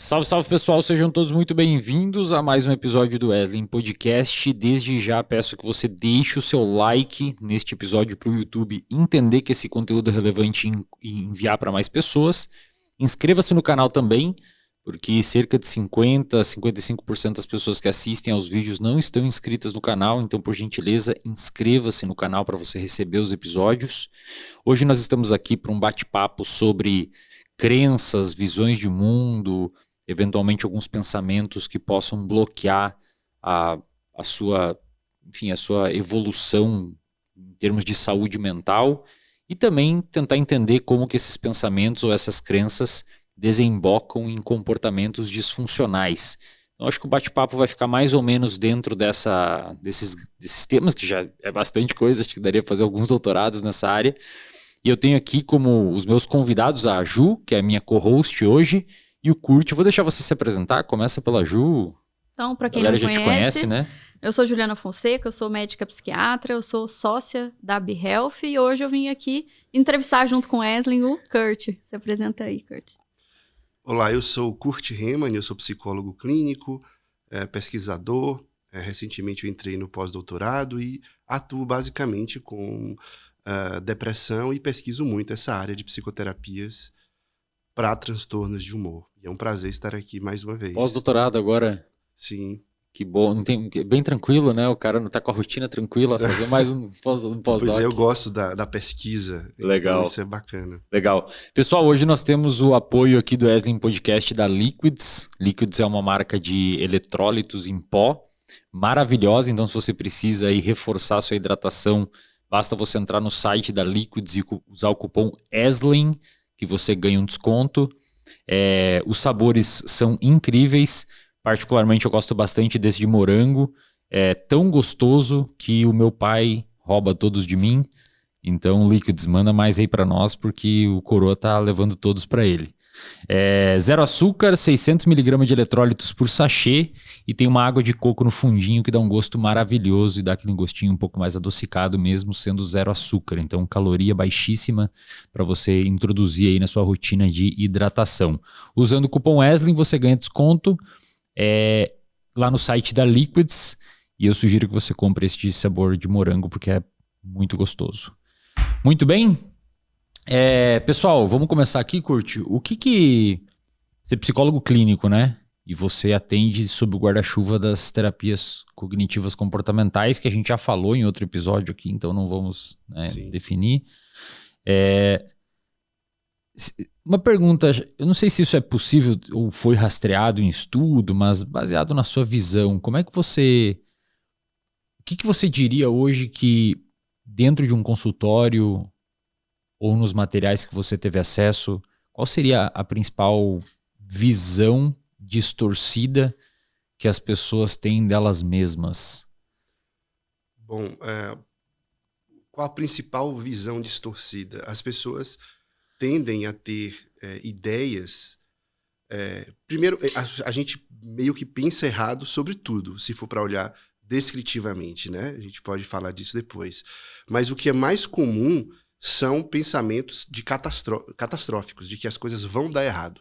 Salve, salve pessoal, sejam todos muito bem-vindos a mais um episódio do Wesley Podcast. Desde já peço que você deixe o seu like neste episódio para o YouTube entender que esse conteúdo é relevante e enviar para mais pessoas. Inscreva-se no canal também, porque cerca de 55% das pessoas que assistem aos vídeos não estão inscritas no canal, então por gentileza inscreva-se no canal para você receber os episódios. Hoje nós estamos aqui para um bate-papo sobre crenças, visões de mundo, eventualmente alguns pensamentos que possam bloquear a sua evolução em termos de saúde mental e também tentar entender como que esses pensamentos ou essas crenças desembocam em comportamentos disfuncionais. Então, acho que o bate-papo vai ficar mais ou menos dentro desses temas, que já é bastante coisa, acho que daria para fazer alguns doutorados nessa área. E eu tenho aqui como os meus convidados a Ju, que é a minha co-host hoje, e o Kurt. Vou deixar você se apresentar, começa pela Ju. Então, para quem não já te conhece, né? Eu sou Juliana Fonseca, eu sou médica psiquiatra, eu sou sócia da BeHealth e hoje eu vim aqui entrevistar junto com o Wesley o Kurt. Se apresenta aí, Kurt. Olá, eu sou o Kurt Rehmann, eu sou psicólogo clínico, pesquisador. Recentemente eu entrei no pós-doutorado e atuo basicamente com depressão e pesquiso muito essa área de psicoterapias para transtornos de humor. E é um prazer estar aqui mais uma vez. Pós-doutorado agora? Sim. Que bom, bem tranquilo, né? O cara não tá com a rotina tranquila, fazer mais um pós-doc. Pois é, eu gosto da pesquisa. Legal. Então isso é bacana. Legal. Pessoal, hoje nós temos o apoio aqui do Wesley Podcast da Liquids. Liquids é uma marca de eletrólitos em pó, maravilhosa. Então, se você precisa aí reforçar a sua hidratação, basta você entrar no site da Liquids e usar o cupom ESLEN, que você ganha um desconto. Os sabores são incríveis. Particularmente eu gosto bastante desse de morango. É tão gostoso que o meu pai rouba todos de mim. Então, Liquids, manda mais aí para nós, porque o coroa tá levando todos para ele. Zero açúcar, 600mg de eletrólitos por sachê e tem uma água de coco no fundinho que dá um gosto maravilhoso e dá aquele gostinho um pouco mais adocicado mesmo sendo zero açúcar. Então, caloria baixíssima para você introduzir aí na sua rotina de hidratação. Usando o cupom Wesley, você ganha desconto lá no site da Liquids e eu sugiro que você compre este sabor de morango porque é muito gostoso. Muito bem? Pessoal, vamos começar aqui, Kurt. O que você é psicólogo clínico, né? E você atende sob o guarda-chuva das terapias cognitivas comportamentais, que a gente já falou em outro episódio aqui, então não vamos definir. Uma pergunta, eu não sei se isso é possível ou foi rastreado em estudo, mas baseado na sua visão, como é que você... O que você diria hoje que dentro de um consultório ou nos materiais que você teve acesso, qual seria a principal visão distorcida que as pessoas têm delas mesmas? Bom, qual a principal visão distorcida? As pessoas tendem a ter ideias... primeiro, a gente meio que pensa errado sobre tudo, se for para olhar descritivamente, né? A gente pode falar disso depois. Mas o que é mais comum são pensamentos catastróficos, de que as coisas vão dar errado.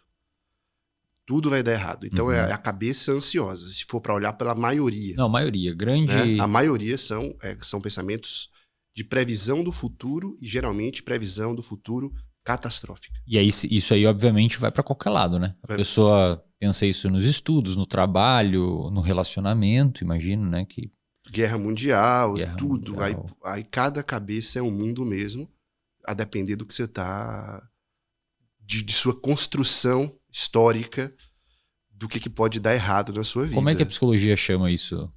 Tudo vai dar errado. Então é a cabeça ansiosa, se for para olhar pela maioria. Não, a maioria, grande... Né? A maioria são pensamentos de previsão do futuro e geralmente previsão do futuro catastrófica. E aí, isso aí, obviamente, vai para qualquer lado, né? A pessoa pensa isso nos estudos, no trabalho, no relacionamento, imagino, né? Que... Guerra mundial, tudo. Mundial. Aí cada cabeça é um mundo mesmo, a depender do que você está... De sua construção histórica, do que pode dar errado na sua vida. Como é que a psicologia chama isso?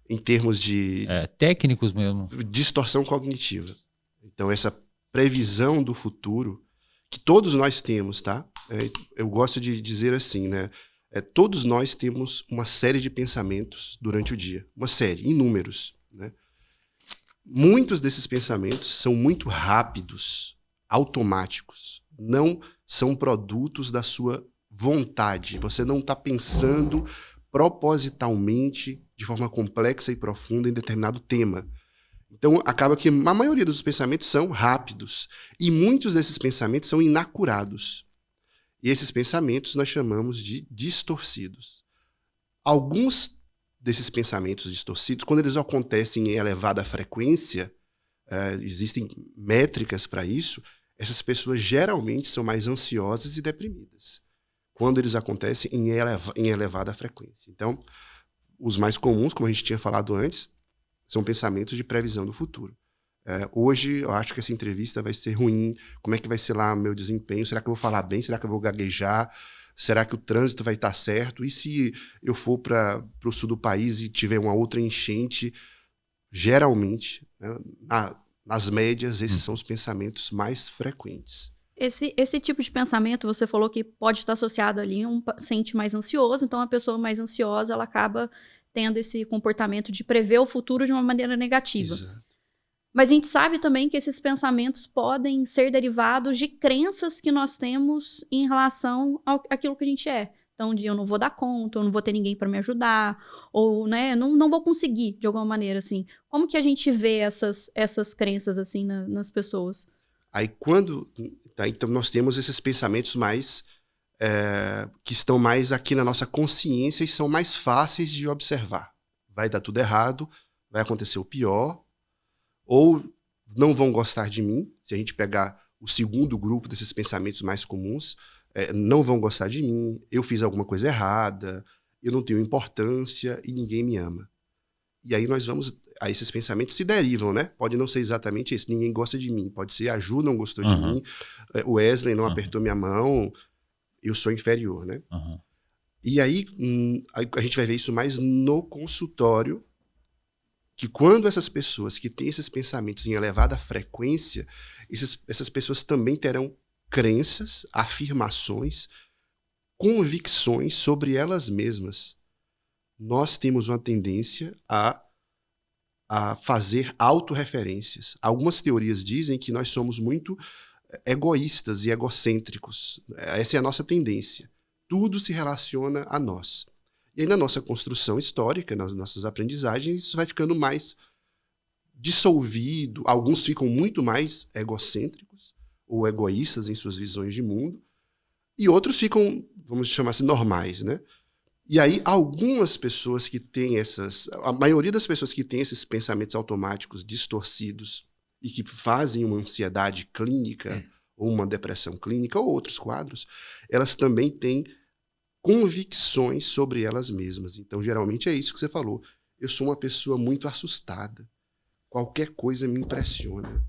Em termos de... técnicos mesmo. Distorção cognitiva. Então, essa previsão do futuro, que todos nós temos, tá? Eu gosto de dizer assim, né? Todos nós temos uma série de pensamentos durante o dia. Uma série, inúmeros, né? Muitos desses pensamentos são muito rápidos, automáticos. Não são produtos da sua vontade. Você não está pensando propositalmente, de forma complexa e profunda, em determinado tema. Então, acaba que a maioria dos pensamentos são rápidos. E muitos desses pensamentos são inacurados. E esses pensamentos nós chamamos de distorcidos. Alguns desses pensamentos distorcidos, quando eles acontecem em elevada frequência, existem métricas para isso, essas pessoas geralmente são mais ansiosas e deprimidas, quando eles acontecem em elevada frequência. Então, os mais comuns, como a gente tinha falado antes, são pensamentos de previsão do futuro. Hoje, eu acho que essa entrevista vai ser ruim. Como é que vai ser lá meu desempenho? Será que eu vou falar bem? Será que eu vou gaguejar? Será que o trânsito vai estar certo? E se eu for para o sul do país e tiver uma outra enchente? Geralmente, né, nas médias, esses são os pensamentos mais frequentes. Esse tipo de pensamento, você falou que pode estar associado ali a um paciente mais ansioso, então a pessoa mais ansiosa, ela acaba tendo esse comportamento de prever o futuro de uma maneira negativa. Exato. Mas a gente sabe também que esses pensamentos podem ser derivados de crenças que nós temos em relação àquilo que a gente é. Então, eu não vou dar conta, eu não vou ter ninguém para me ajudar, ou, né, não vou conseguir, de alguma maneira, assim. Como que a gente vê essas crenças, assim, nas pessoas? Aí, então, nós temos esses pensamentos mais... que estão mais aqui na nossa consciência e são mais fáceis de observar. Vai dar tudo errado, vai acontecer o pior, ou não vão gostar de mim. Se a gente pegar o segundo grupo desses pensamentos mais comuns, não vão gostar de mim, eu fiz alguma coisa errada, eu não tenho importância e ninguém me ama. E aí esses pensamentos se derivam, né? Pode não ser exatamente isso, ninguém gosta de mim, pode ser a Ju não gostou de mim, o Wesley não apertou minha mão, eu sou inferior, né? E aí a gente vai ver isso mais no consultório, que quando essas pessoas que têm esses pensamentos em elevada frequência, essas pessoas também terão crenças, afirmações, convicções sobre elas mesmas. Nós temos uma tendência a fazer autorreferências. Algumas teorias dizem que nós somos muito egoístas e egocêntricos. Essa é a nossa tendência. Tudo se relaciona a nós. E aí, na nossa construção histórica, nas nossas aprendizagens, isso vai ficando mais dissolvido. Alguns ficam muito mais egocêntricos ou egoístas em suas visões de mundo. E outros ficam, vamos chamar assim, normais, né? E aí, algumas pessoas que têm a maioria das pessoas que têm esses pensamentos automáticos distorcidos e que fazem uma ansiedade clínica ou uma depressão clínica ou outros quadros, elas também têm convicções sobre elas mesmas. Então, geralmente é isso que você falou. Eu sou uma pessoa muito assustada. Qualquer coisa me impressiona.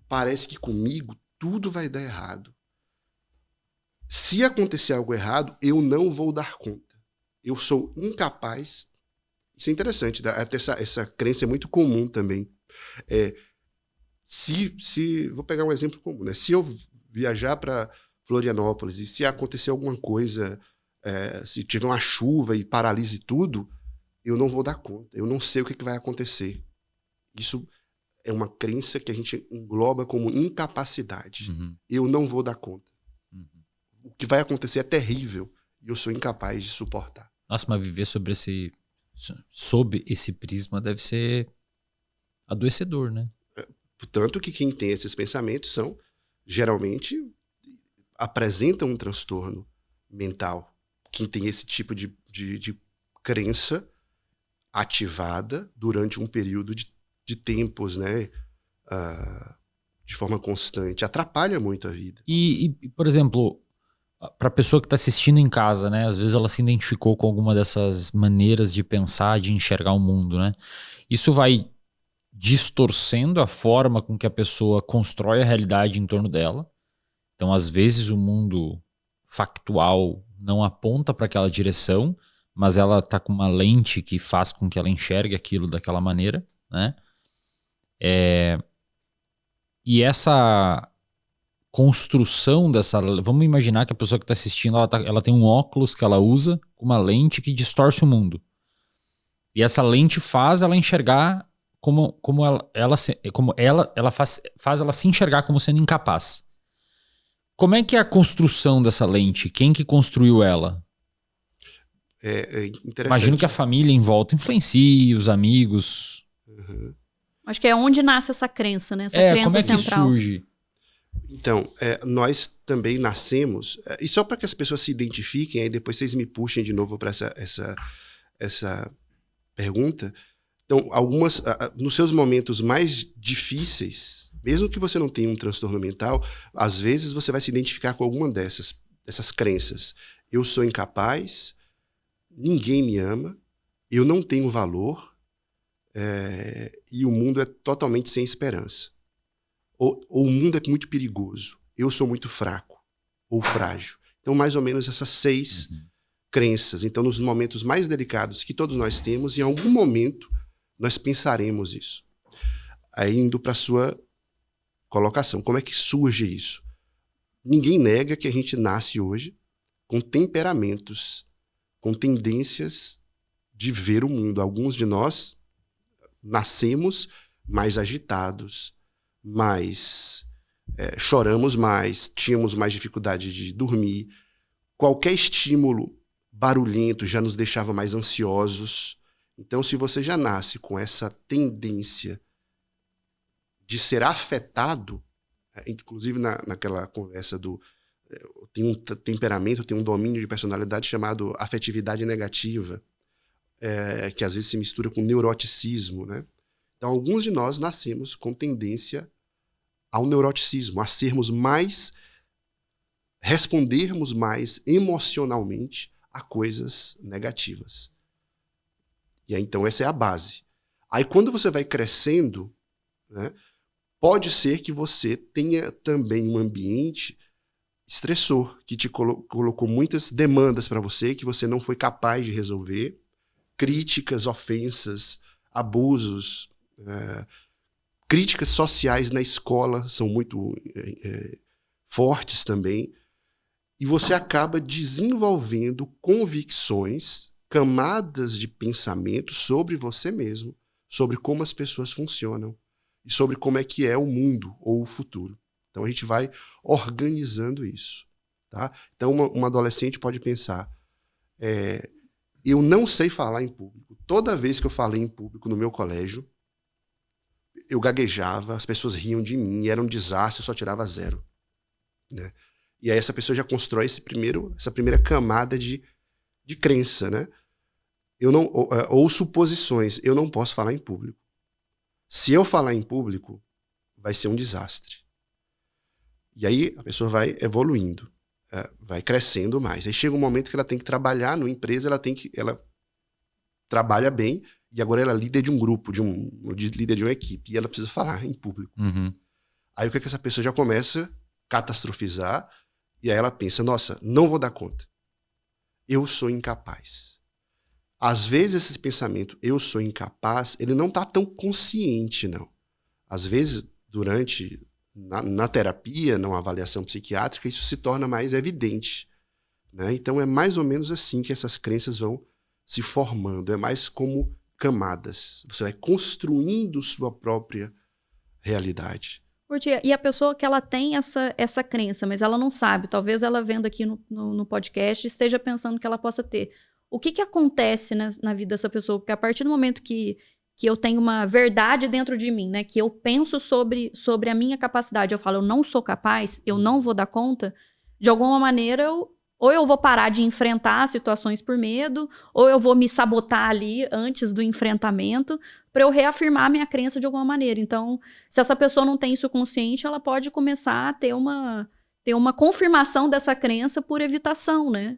Parece que comigo tudo vai dar errado. Se acontecer algo errado, eu não vou dar conta. Eu sou incapaz. Isso é interessante. Essa crença é muito comum também. Vou pegar um exemplo comum, né? Se eu viajar para Florianópolis e se acontecer alguma coisa, se tiver uma chuva e paralise tudo, eu não vou dar conta. Eu não sei o que vai acontecer. Isso é uma crença que a gente engloba como incapacidade. Eu não vou dar conta. O que vai acontecer é terrível e eu sou incapaz de suportar. Nossa, mas viver sob esse prisma deve ser adoecedor, né? Tanto que quem tem esses pensamentos geralmente, apresentam um transtorno mental. Quem tem esse tipo de crença ativada durante um período de tempos, né? De forma constante. Atrapalha muito a vida. E por exemplo, para a pessoa que está assistindo em casa, né? Às vezes ela se identificou com alguma dessas maneiras de pensar, de enxergar o mundo, né? Isso vai distorcendo a forma com que a pessoa constrói a realidade em torno dela. Então, às vezes, o mundo factual não aponta para aquela direção, mas ela está com uma lente que faz com que ela enxergue aquilo daquela maneira, né? E essa construção dessa... Vamos imaginar que a pessoa que está assistindo, ela tem um óculos que ela usa com uma lente que distorce o mundo. E essa lente faz ela enxergar como ela faz ela se enxergar como sendo incapaz. Como é que é a construção dessa lente? Quem que construiu ela? Interessante. Imagino que a família em volta influencie, os amigos. Acho que é onde nasce essa crença, né? Essa crença como é que central. surge? Então, nós também nascemos, e só para que as pessoas se identifiquem, aí depois vocês me puxem de novo para essa pergunta. Então, nos seus momentos mais difíceis, mesmo que você não tenha um transtorno mental, às vezes você vai se identificar com alguma dessas crenças. Eu sou incapaz, ninguém me ama, eu não tenho valor, e o mundo é totalmente sem esperança. Ou o mundo é muito perigoso, eu sou muito fraco ou frágil. Então, mais ou menos essas 6 crenças. Então, nos momentos mais delicados que todos nós temos, em algum momento, nós pensaremos isso. Aí, indo para a sua colocação, como é que surge isso? Ninguém nega que a gente nasce hoje com temperamentos, com tendências de ver o mundo. Alguns de nós nascemos mais agitados, choramos mais, tínhamos mais dificuldade de dormir. Qualquer estímulo barulhento já nos deixava mais ansiosos. Então, se você já nasce com essa tendência de ser afetado, inclusive naquela conversa tem um temperamento, tem um domínio de personalidade chamado afetividade negativa, que às vezes se mistura com neuroticismo, né? Então, alguns de nós nascemos com tendência ao neuroticismo, a respondermos mais emocionalmente a coisas negativas. E aí, então, essa é a base. Aí, quando você vai crescendo, né, pode ser que você tenha também um ambiente estressor, que te colocou muitas demandas para você, que você não foi capaz de resolver, críticas, ofensas, abusos, críticas sociais na escola são muito fortes também, e você acaba desenvolvendo convicções, camadas de pensamento sobre você mesmo, sobre como as pessoas funcionam e sobre como é que é o mundo ou o futuro. Então a gente vai organizando isso. Tá? Então uma adolescente pode pensar, eu não sei falar em público. Toda vez que eu falei em público no meu colégio, eu gaguejava, as pessoas riam de mim, era um desastre, eu só tirava 0. Né? E aí essa pessoa já constrói essa primeira camada de crença, né? Ou suposições, eu não posso falar em público. Se eu falar em público, vai ser um desastre. E aí a pessoa vai evoluindo, vai crescendo mais. Aí chega um momento que ela tem que trabalhar numa empresa, ela trabalha bem, e agora ela é líder de um grupo, líder de uma equipe, e ela precisa falar em público. Uhum. Aí o que é que essa pessoa já começa a catastrofizar, e aí ela pensa, nossa, não vou dar conta. Eu sou incapaz. Às vezes esse pensamento, eu sou incapaz, ele não está tão consciente, não. Às vezes, na terapia, numa avaliação psiquiátrica, isso se torna mais evidente. Né? Então é mais ou menos assim que essas crenças vão se formando. É mais como camadas. Você vai construindo sua própria realidade. E a pessoa que ela tem essa crença, mas ela não sabe, talvez ela vendo aqui no podcast esteja pensando que ela possa ter. O que acontece na vida dessa pessoa? Porque a partir do momento que eu tenho uma verdade dentro de mim, né, que eu penso sobre a minha capacidade, eu falo, eu não sou capaz, eu não vou dar conta, de alguma maneira, ou eu vou parar de enfrentar situações por medo, ou eu vou me sabotar ali antes do enfrentamento, para eu reafirmar a minha crença de alguma maneira. Então, se essa pessoa não tem isso consciente, ela pode começar a ter uma confirmação dessa crença por evitação, né,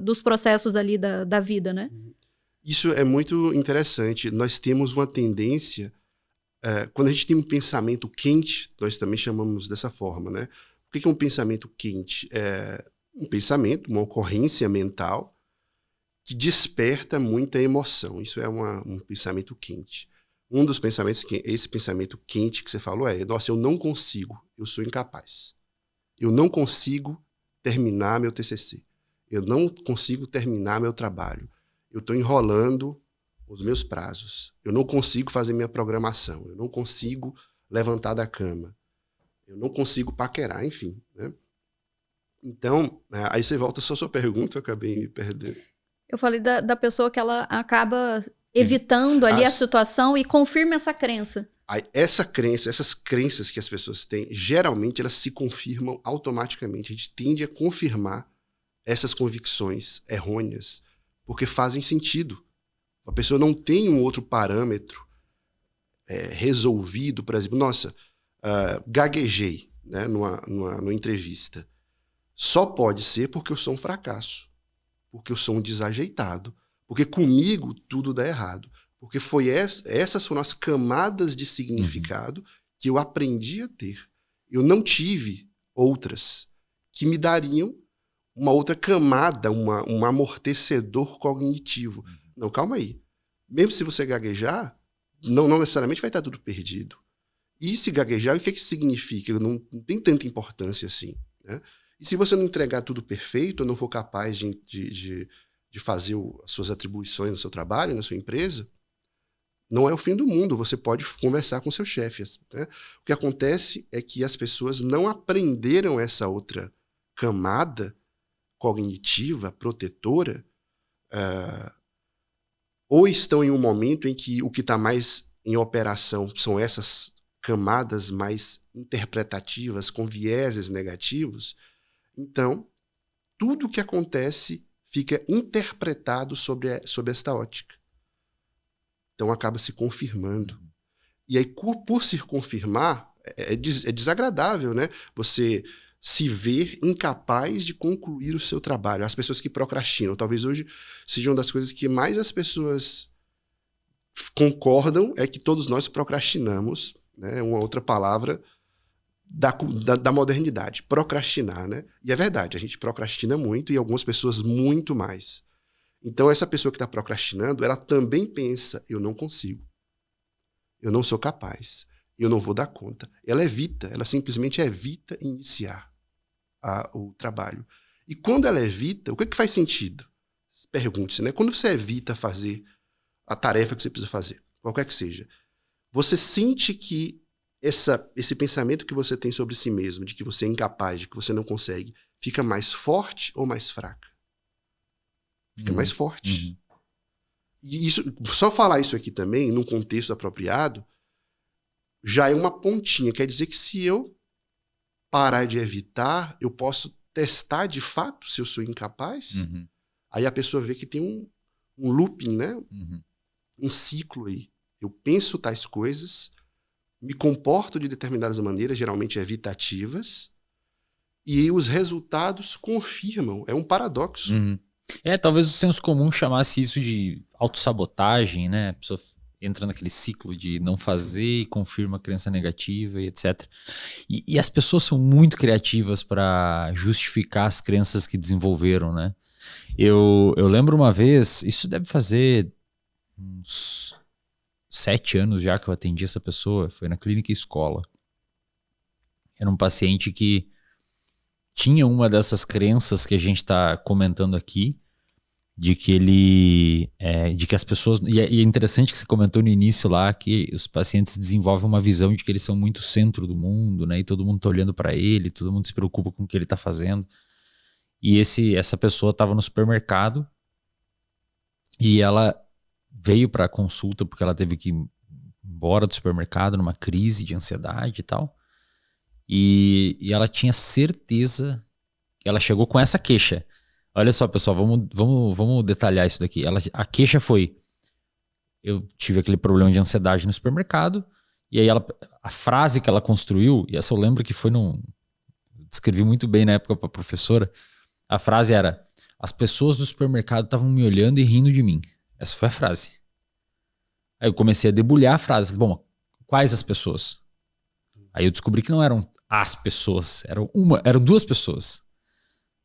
dos processos ali da vida, né? Isso é muito interessante. Nós temos uma tendência, quando a gente tem um pensamento quente, nós também chamamos dessa forma, né? O que é um pensamento quente? Um pensamento, uma ocorrência mental que desperta muita emoção. Isso é um pensamento quente. Um dos pensamentos, esse pensamento quente que você falou nossa, eu não consigo, eu sou incapaz. Eu não consigo terminar meu TCC. Eu não consigo terminar meu trabalho. Eu estou enrolando os meus prazos. Eu não consigo fazer minha programação. Eu não consigo levantar da cama. Eu não consigo paquerar, enfim. Né? Então, aí você volta só a sua pergunta, eu acabei me perdendo. Eu falei da pessoa que ela acaba evitando ali a situação e confirma essa crença. Essas crenças que as pessoas têm, geralmente elas se confirmam automaticamente. A gente tende a confirmar essas convicções errôneas porque fazem sentido. A pessoa não tem um outro parâmetro resolvido, por exemplo, gaguejei, né, numa entrevista. Só pode ser porque eu sou um fracasso, porque eu sou um desajeitado, porque comigo tudo dá errado, porque essas foram as camadas de significado que eu aprendi a ter. Eu não tive outras que me dariam uma outra camada, um amortecedor cognitivo. Não, calma aí. Mesmo se você gaguejar, não necessariamente vai estar tudo perdido. E se gaguejar, o que isso significa? Não tem tanta importância assim, né? E se você não entregar tudo perfeito, ou não for capaz de fazer as suas atribuições no seu trabalho, na sua empresa, não é o fim do mundo. Você pode conversar com seu chefe, né? O que acontece é que as pessoas não aprenderam essa outra camada cognitiva, protetora, ou estão em um momento em que o que está mais em operação são essas camadas mais interpretativas, com vieses negativos. Então, tudo o que acontece fica interpretado sobre esta ótica. Então, acaba se confirmando. E aí, por se confirmar, é desagradável, né? Você se ver incapaz de concluir o seu trabalho. As pessoas que procrastinam, talvez hoje seja uma das coisas que mais as pessoas concordam, é que todos nós procrastinamos, né? Uma outra palavra da modernidade, procrastinar, né? E é verdade, a gente procrastina muito e algumas pessoas muito mais. Então, essa pessoa que está procrastinando, ela também pensa, eu não consigo, eu não sou capaz, eu não vou dar conta. Ela simplesmente evita iniciar o trabalho. E quando ela evita, o que faz sentido? Pergunte-se, né? Quando você evita fazer a tarefa que você precisa fazer, qualquer que seja, você sente que esse pensamento que você tem sobre si mesmo, de que você é incapaz, de que você não consegue, fica mais forte ou mais fraca? Fica mais forte. E só falar isso aqui também, num contexto apropriado, já é uma pontinha. Quer dizer que se eu parar de evitar, eu posso testar de fato se eu sou incapaz? Aí a pessoa vê que tem um looping, né? Um ciclo aí. Eu penso tais coisas, me comporto de determinadas maneiras, geralmente evitativas, e os resultados confirmam. É um paradoxo. Talvez o senso comum chamasse isso de autossabotagem, né? A pessoa entra naquele ciclo de não fazer e confirma a crença negativa e etc. E as pessoas são muito criativas para justificar as crenças que desenvolveram, né? Eu lembro uma vez, isso deve fazer uns 7 anos já que eu atendi essa pessoa, foi na clínica escola. Era um paciente que tinha uma dessas crenças que a gente está comentando aqui, de que de que as pessoas, e é interessante que você comentou no início lá, que os pacientes desenvolvem uma visão de que eles são muito centro do mundo, né? E todo mundo está olhando para ele, todo mundo se preocupa com o que ele está fazendo. E essa pessoa estava no supermercado e ela veio para a consulta porque ela teve que ir embora do supermercado numa crise de ansiedade e tal. E ela tinha certeza, ela chegou com essa queixa. Olha só, pessoal, vamos detalhar isso daqui. A queixa foi, eu tive aquele problema de ansiedade no supermercado, e aí a frase que ela construiu, e essa eu lembro que descrevi muito bem na época para a professora, a frase era, as pessoas do supermercado estavam me olhando e rindo de mim. Essa foi a frase. Aí eu comecei a debulhar a frase. Falei, bom, quais as pessoas? Aí eu descobri que não eram as pessoas, eram 2 pessoas.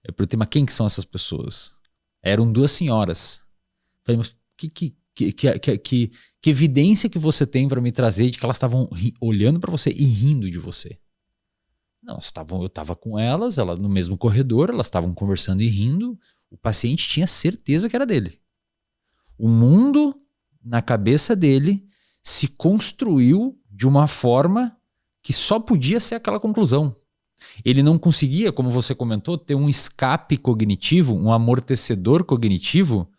Eu perguntei, mas quem que são essas pessoas? Eram 2 senhoras. Falei, mas que evidência que você tem para me trazer de que elas estavam olhando para você e rindo de você? Não, eu estava com elas no mesmo corredor, elas estavam conversando e rindo. O paciente tinha certeza que era dele. O mundo, na cabeça dele, se construiu de uma forma que só podia ser aquela conclusão. Ele não conseguia, como você comentou, ter um escape cognitivo, um amortecedor cognitivo,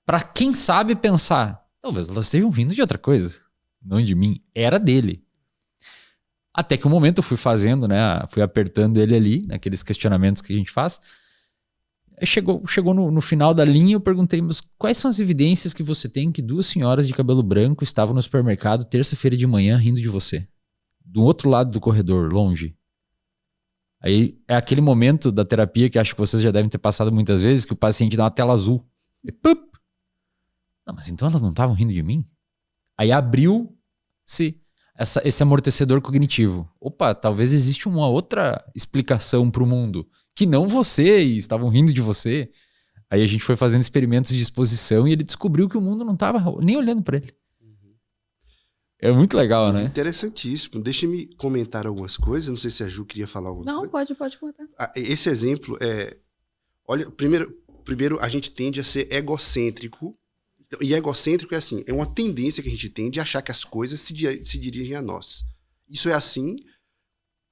para quem sabe pensar, talvez elas estejam rindo de outra coisa. não de mim, era dele. Até que um momento eu fui fazendo, né? Fui apertando ele ali, naqueles questionamentos que a gente faz. Chegou no final da linha, eu perguntei, mas quais são as evidências que você tem que 2 senhoras de cabelo branco estavam no supermercado terça-feira de manhã rindo de você? Do outro lado do corredor, longe. Aí é aquele momento da terapia que acho que vocês já devem ter passado muitas vezes, que o paciente dá uma tela azul. E, pup! Não, mas então elas não estavam rindo de mim? Aí abriu-se esse amortecedor cognitivo. Opa, talvez existe uma outra explicação para o mundo, que não você e estavam rindo de você. Aí a gente foi fazendo experimentos de exposição e ele descobriu que o mundo não estava nem olhando para ele. É muito legal, né? Interessantíssimo. Deixa-me comentar algumas coisas. Não sei se a Ju queria falar alguma coisa. Não, pode comentar. Esse exemplo é... Olha, primeiro a gente tende a ser egocêntrico. E egocêntrico é assim, é uma tendência que a gente tem de achar que as coisas se dirigem a nós. Isso é assim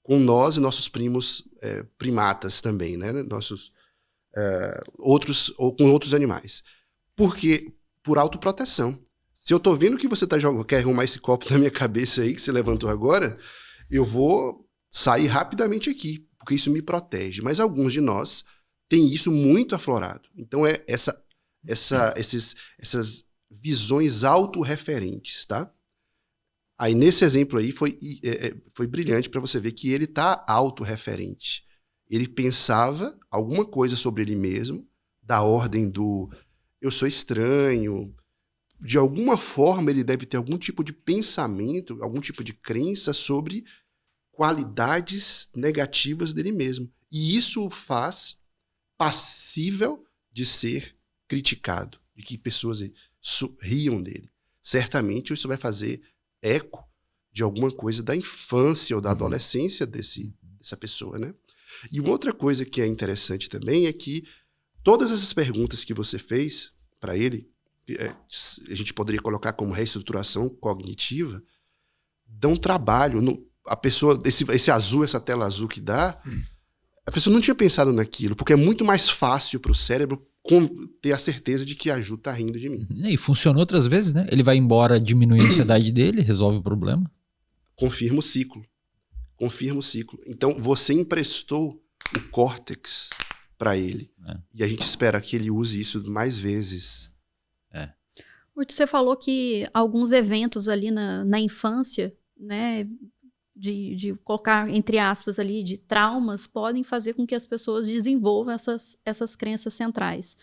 com nós e nossos primos primatas também, né? Nossos ou com outros animais. Porque por autoproteção. Se eu tô vendo que você quer arrumar esse copo na minha cabeça aí, que você levantou agora, eu vou sair rapidamente aqui, porque isso me protege. Mas alguns de nós têm isso muito aflorado. Então essas visões autorreferentes, tá? Aí nesse exemplo aí foi brilhante para você ver que ele tá autorreferente. Ele pensava alguma coisa sobre ele mesmo, da ordem do eu sou estranho. De alguma forma ele deve ter algum tipo de pensamento, algum tipo de crença sobre qualidades negativas dele mesmo. E isso o faz passível de ser criticado, de que pessoas riam dele. Certamente isso vai fazer eco de alguma coisa da infância ou da adolescência dessa pessoa, né? E uma outra coisa que é interessante também é que todas essas perguntas que você fez para ele, a gente poderia colocar como reestruturação cognitiva, dão trabalho. A pessoa, esse azul, essa tela azul que dá, a pessoa não tinha pensado naquilo, porque é muito mais fácil para o cérebro ter a certeza de que a Ju tá rindo de mim. E funcionou outras vezes, né? Ele vai embora, diminui a ansiedade dele, resolve o problema. Confirma o ciclo. Então, você emprestou o córtex para ele. E a gente espera que ele use isso mais vezes. Você falou que alguns eventos ali na infância, né, de colocar, entre aspas, ali, de traumas, podem fazer com que as pessoas desenvolvam essas crenças centrais.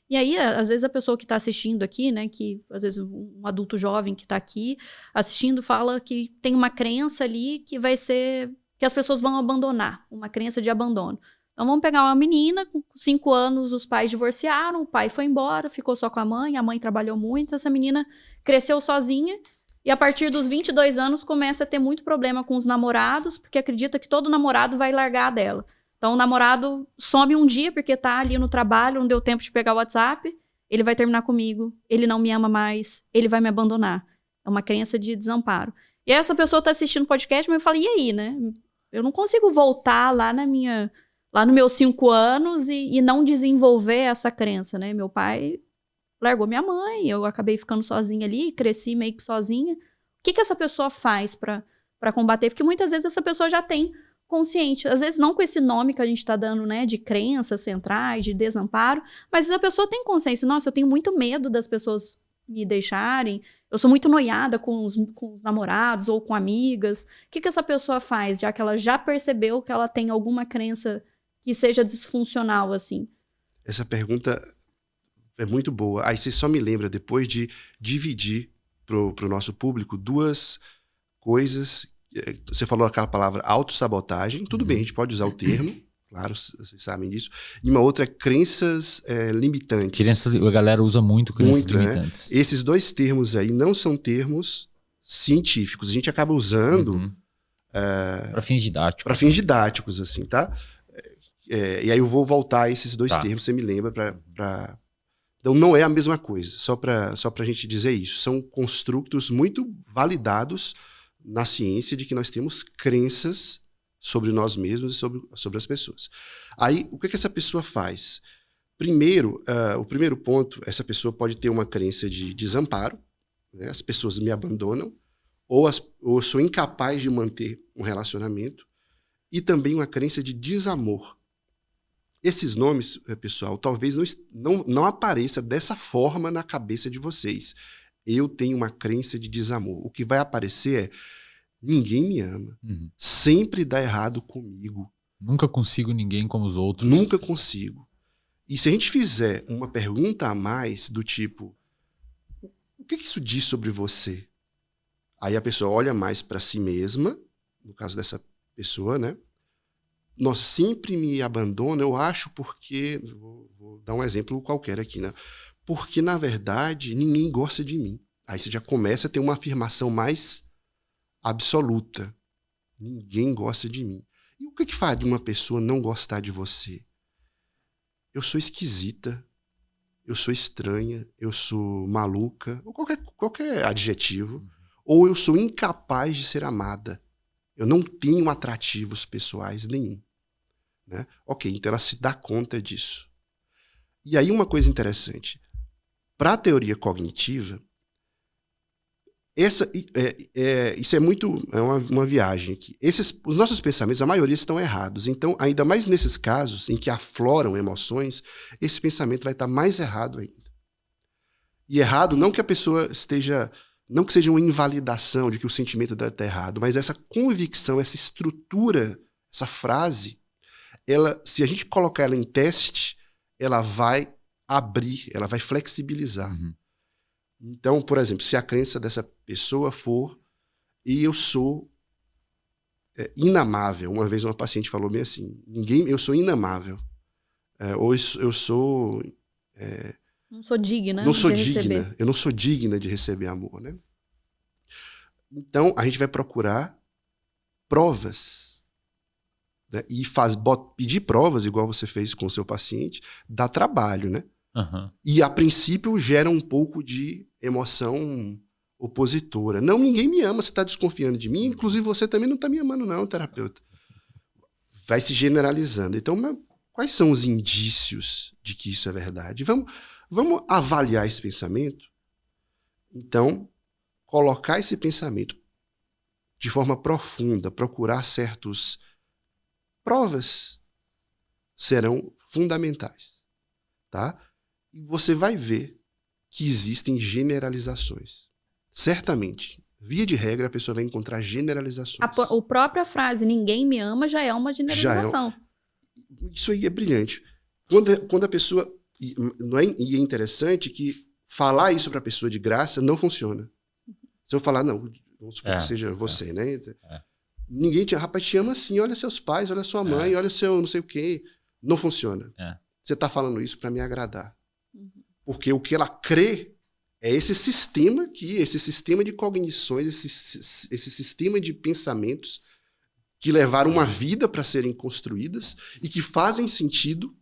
E aí, às vezes, a pessoa que está assistindo aqui, né, que às vezes um adulto jovem que está aqui assistindo fala que tem uma crença ali que vai ser, que as pessoas vão abandonar, uma crença de abandono. Então, vamos pegar uma menina, com 5 anos, os pais divorciaram, o pai foi embora, ficou só com a mãe trabalhou muito, essa menina cresceu sozinha e a partir dos 22 anos começa a ter muito problema com os namorados, porque acredita que todo namorado vai largar dela. Então, o namorado some um dia porque tá ali no trabalho, não deu tempo de pegar o WhatsApp, ele vai terminar comigo, ele não me ama mais, ele vai me abandonar. É uma crença de desamparo. E aí essa pessoa tá assistindo o podcast, mas eu falo, e aí, né? Eu não consigo voltar lá nos meus 5 anos e não desenvolver essa crença, né? Meu pai largou minha mãe, eu acabei ficando sozinha ali, cresci meio que sozinha. O que essa pessoa faz para combater? Porque muitas vezes essa pessoa já tem consciente, às vezes não com esse nome que a gente está dando, né, de crenças centrais, de desamparo, mas a pessoa tem consciência. Nossa, eu tenho muito medo das pessoas me deixarem, eu sou muito noiada com os namorados ou com amigas. O que essa pessoa faz, já que ela já percebeu que ela tem alguma crença que seja disfuncional, assim? Essa pergunta é muito boa. Aí você só me lembra, depois de dividir pro nosso público 2 coisas. Você falou aquela palavra autossabotagem. Tudo bem, a gente pode usar o termo. Claro, vocês sabem disso. E uma outra é crenças limitantes. A galera usa muito crenças limitantes. Né? Esses 2 termos aí não são termos científicos. A gente acaba usando... para fins didáticos. Para fins didáticos, assim, tá? E aí eu vou voltar a esses 2 termos, você me lembra, para... Então não é a mesma coisa, só para a gente dizer isso. São construtos muito validados na ciência de que nós temos crenças sobre nós mesmos e sobre as pessoas. Aí, o que essa pessoa faz? Primeiro, o primeiro ponto, essa pessoa pode ter uma crença de desamparo, né? As pessoas me abandonam, ou eu sou incapaz de manter um relacionamento, e também uma crença de desamor. Esses nomes, pessoal, talvez não apareça dessa forma na cabeça de vocês. Eu tenho uma crença de desamor. O que vai aparecer é: ninguém me ama. Sempre dá errado comigo. Nunca consigo ninguém como os outros. Nunca consigo. E se a gente fizer uma pergunta a mais do tipo: o que isso diz sobre você? Aí a pessoa olha mais para si mesma, no caso dessa pessoa, né? Nós sempre me abandona, eu acho, porque... Vou dar um exemplo qualquer aqui, né? Porque, na verdade, ninguém gosta de mim. Aí você já começa a ter uma afirmação mais absoluta. Ninguém gosta de mim. E o que faria uma pessoa não gostar de você? Eu sou esquisita, eu sou estranha, eu sou maluca, ou qualquer adjetivo. Ou eu sou incapaz de ser amada. Eu não tenho atrativos pessoais nenhum. Né? Ok, então ela se dá conta disso. E aí uma coisa interessante. Para a teoria cognitiva, isso é uma viagem aqui. Os nossos pensamentos, a maioria estão errados. Então, ainda mais nesses casos em que afloram emoções, esse pensamento vai estar mais errado ainda. E errado não que a pessoa esteja... Não que seja uma invalidação de que o sentimento dela está errado, mas essa convicção, essa estrutura, essa frase, se a gente colocar ela em teste, ela vai abrir, ela vai flexibilizar. Então, por exemplo, se a crença dessa pessoa for: eu sou inamável. Uma vez uma paciente falou bem assim: eu sou inamável. Ou eu sou... não sou digna não sou de digna. receber. Eu não sou digna de receber amor, né? Então, a gente vai procurar provas. Né? E pedir provas, igual você fez com o seu paciente, dá trabalho, né? E, a princípio, gera um pouco de emoção opositora. Não, ninguém me ama, você está desconfiando de mim, inclusive você também não está me amando não, terapeuta. Vai se generalizando. Então, quais são os indícios de que isso é verdade? Vamos avaliar esse pensamento. Então, colocar esse pensamento de forma profunda, procurar certas provas serão fundamentais, tá? E você vai ver que existem generalizações. Certamente, via de regra, a pessoa vai encontrar generalizações. A própria frase "ninguém me ama" já é uma generalização. Isso aí é brilhante. Quando a pessoa... E é interessante que falar isso para a pessoa de graça não funciona. Se eu falar, não, vamos supor que seja você, né? Ninguém rapaz, te ama assim, olha seus pais, olha sua mãe, olha seu não sei o quê. Não funciona. Você está falando isso para me agradar. Porque o que ela crê é esse sistema de cognições, esse sistema de pensamentos que levaram uma vida para serem construídas e que fazem sentido.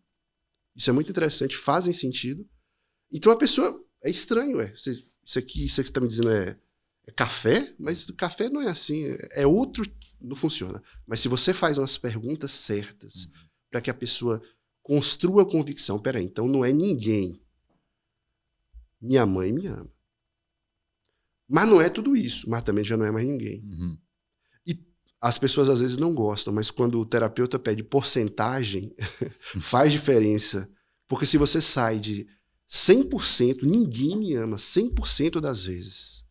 Isso é muito interessante, fazem sentido. Então a pessoa... É estranho, isso aqui que você está me dizendo é café, mas o café não é assim, é outro, não funciona. Mas se você faz umas perguntas certas para que a pessoa construa a convicção, peraí, então não é ninguém. Minha mãe me ama. Mas não é tudo isso, mas também já não é mais ninguém. E as pessoas às vezes não gostam, mas quando o terapeuta pede porcentagem, faz diferença. Porque se você sai de 100%, ninguém me ama 100% das vezes.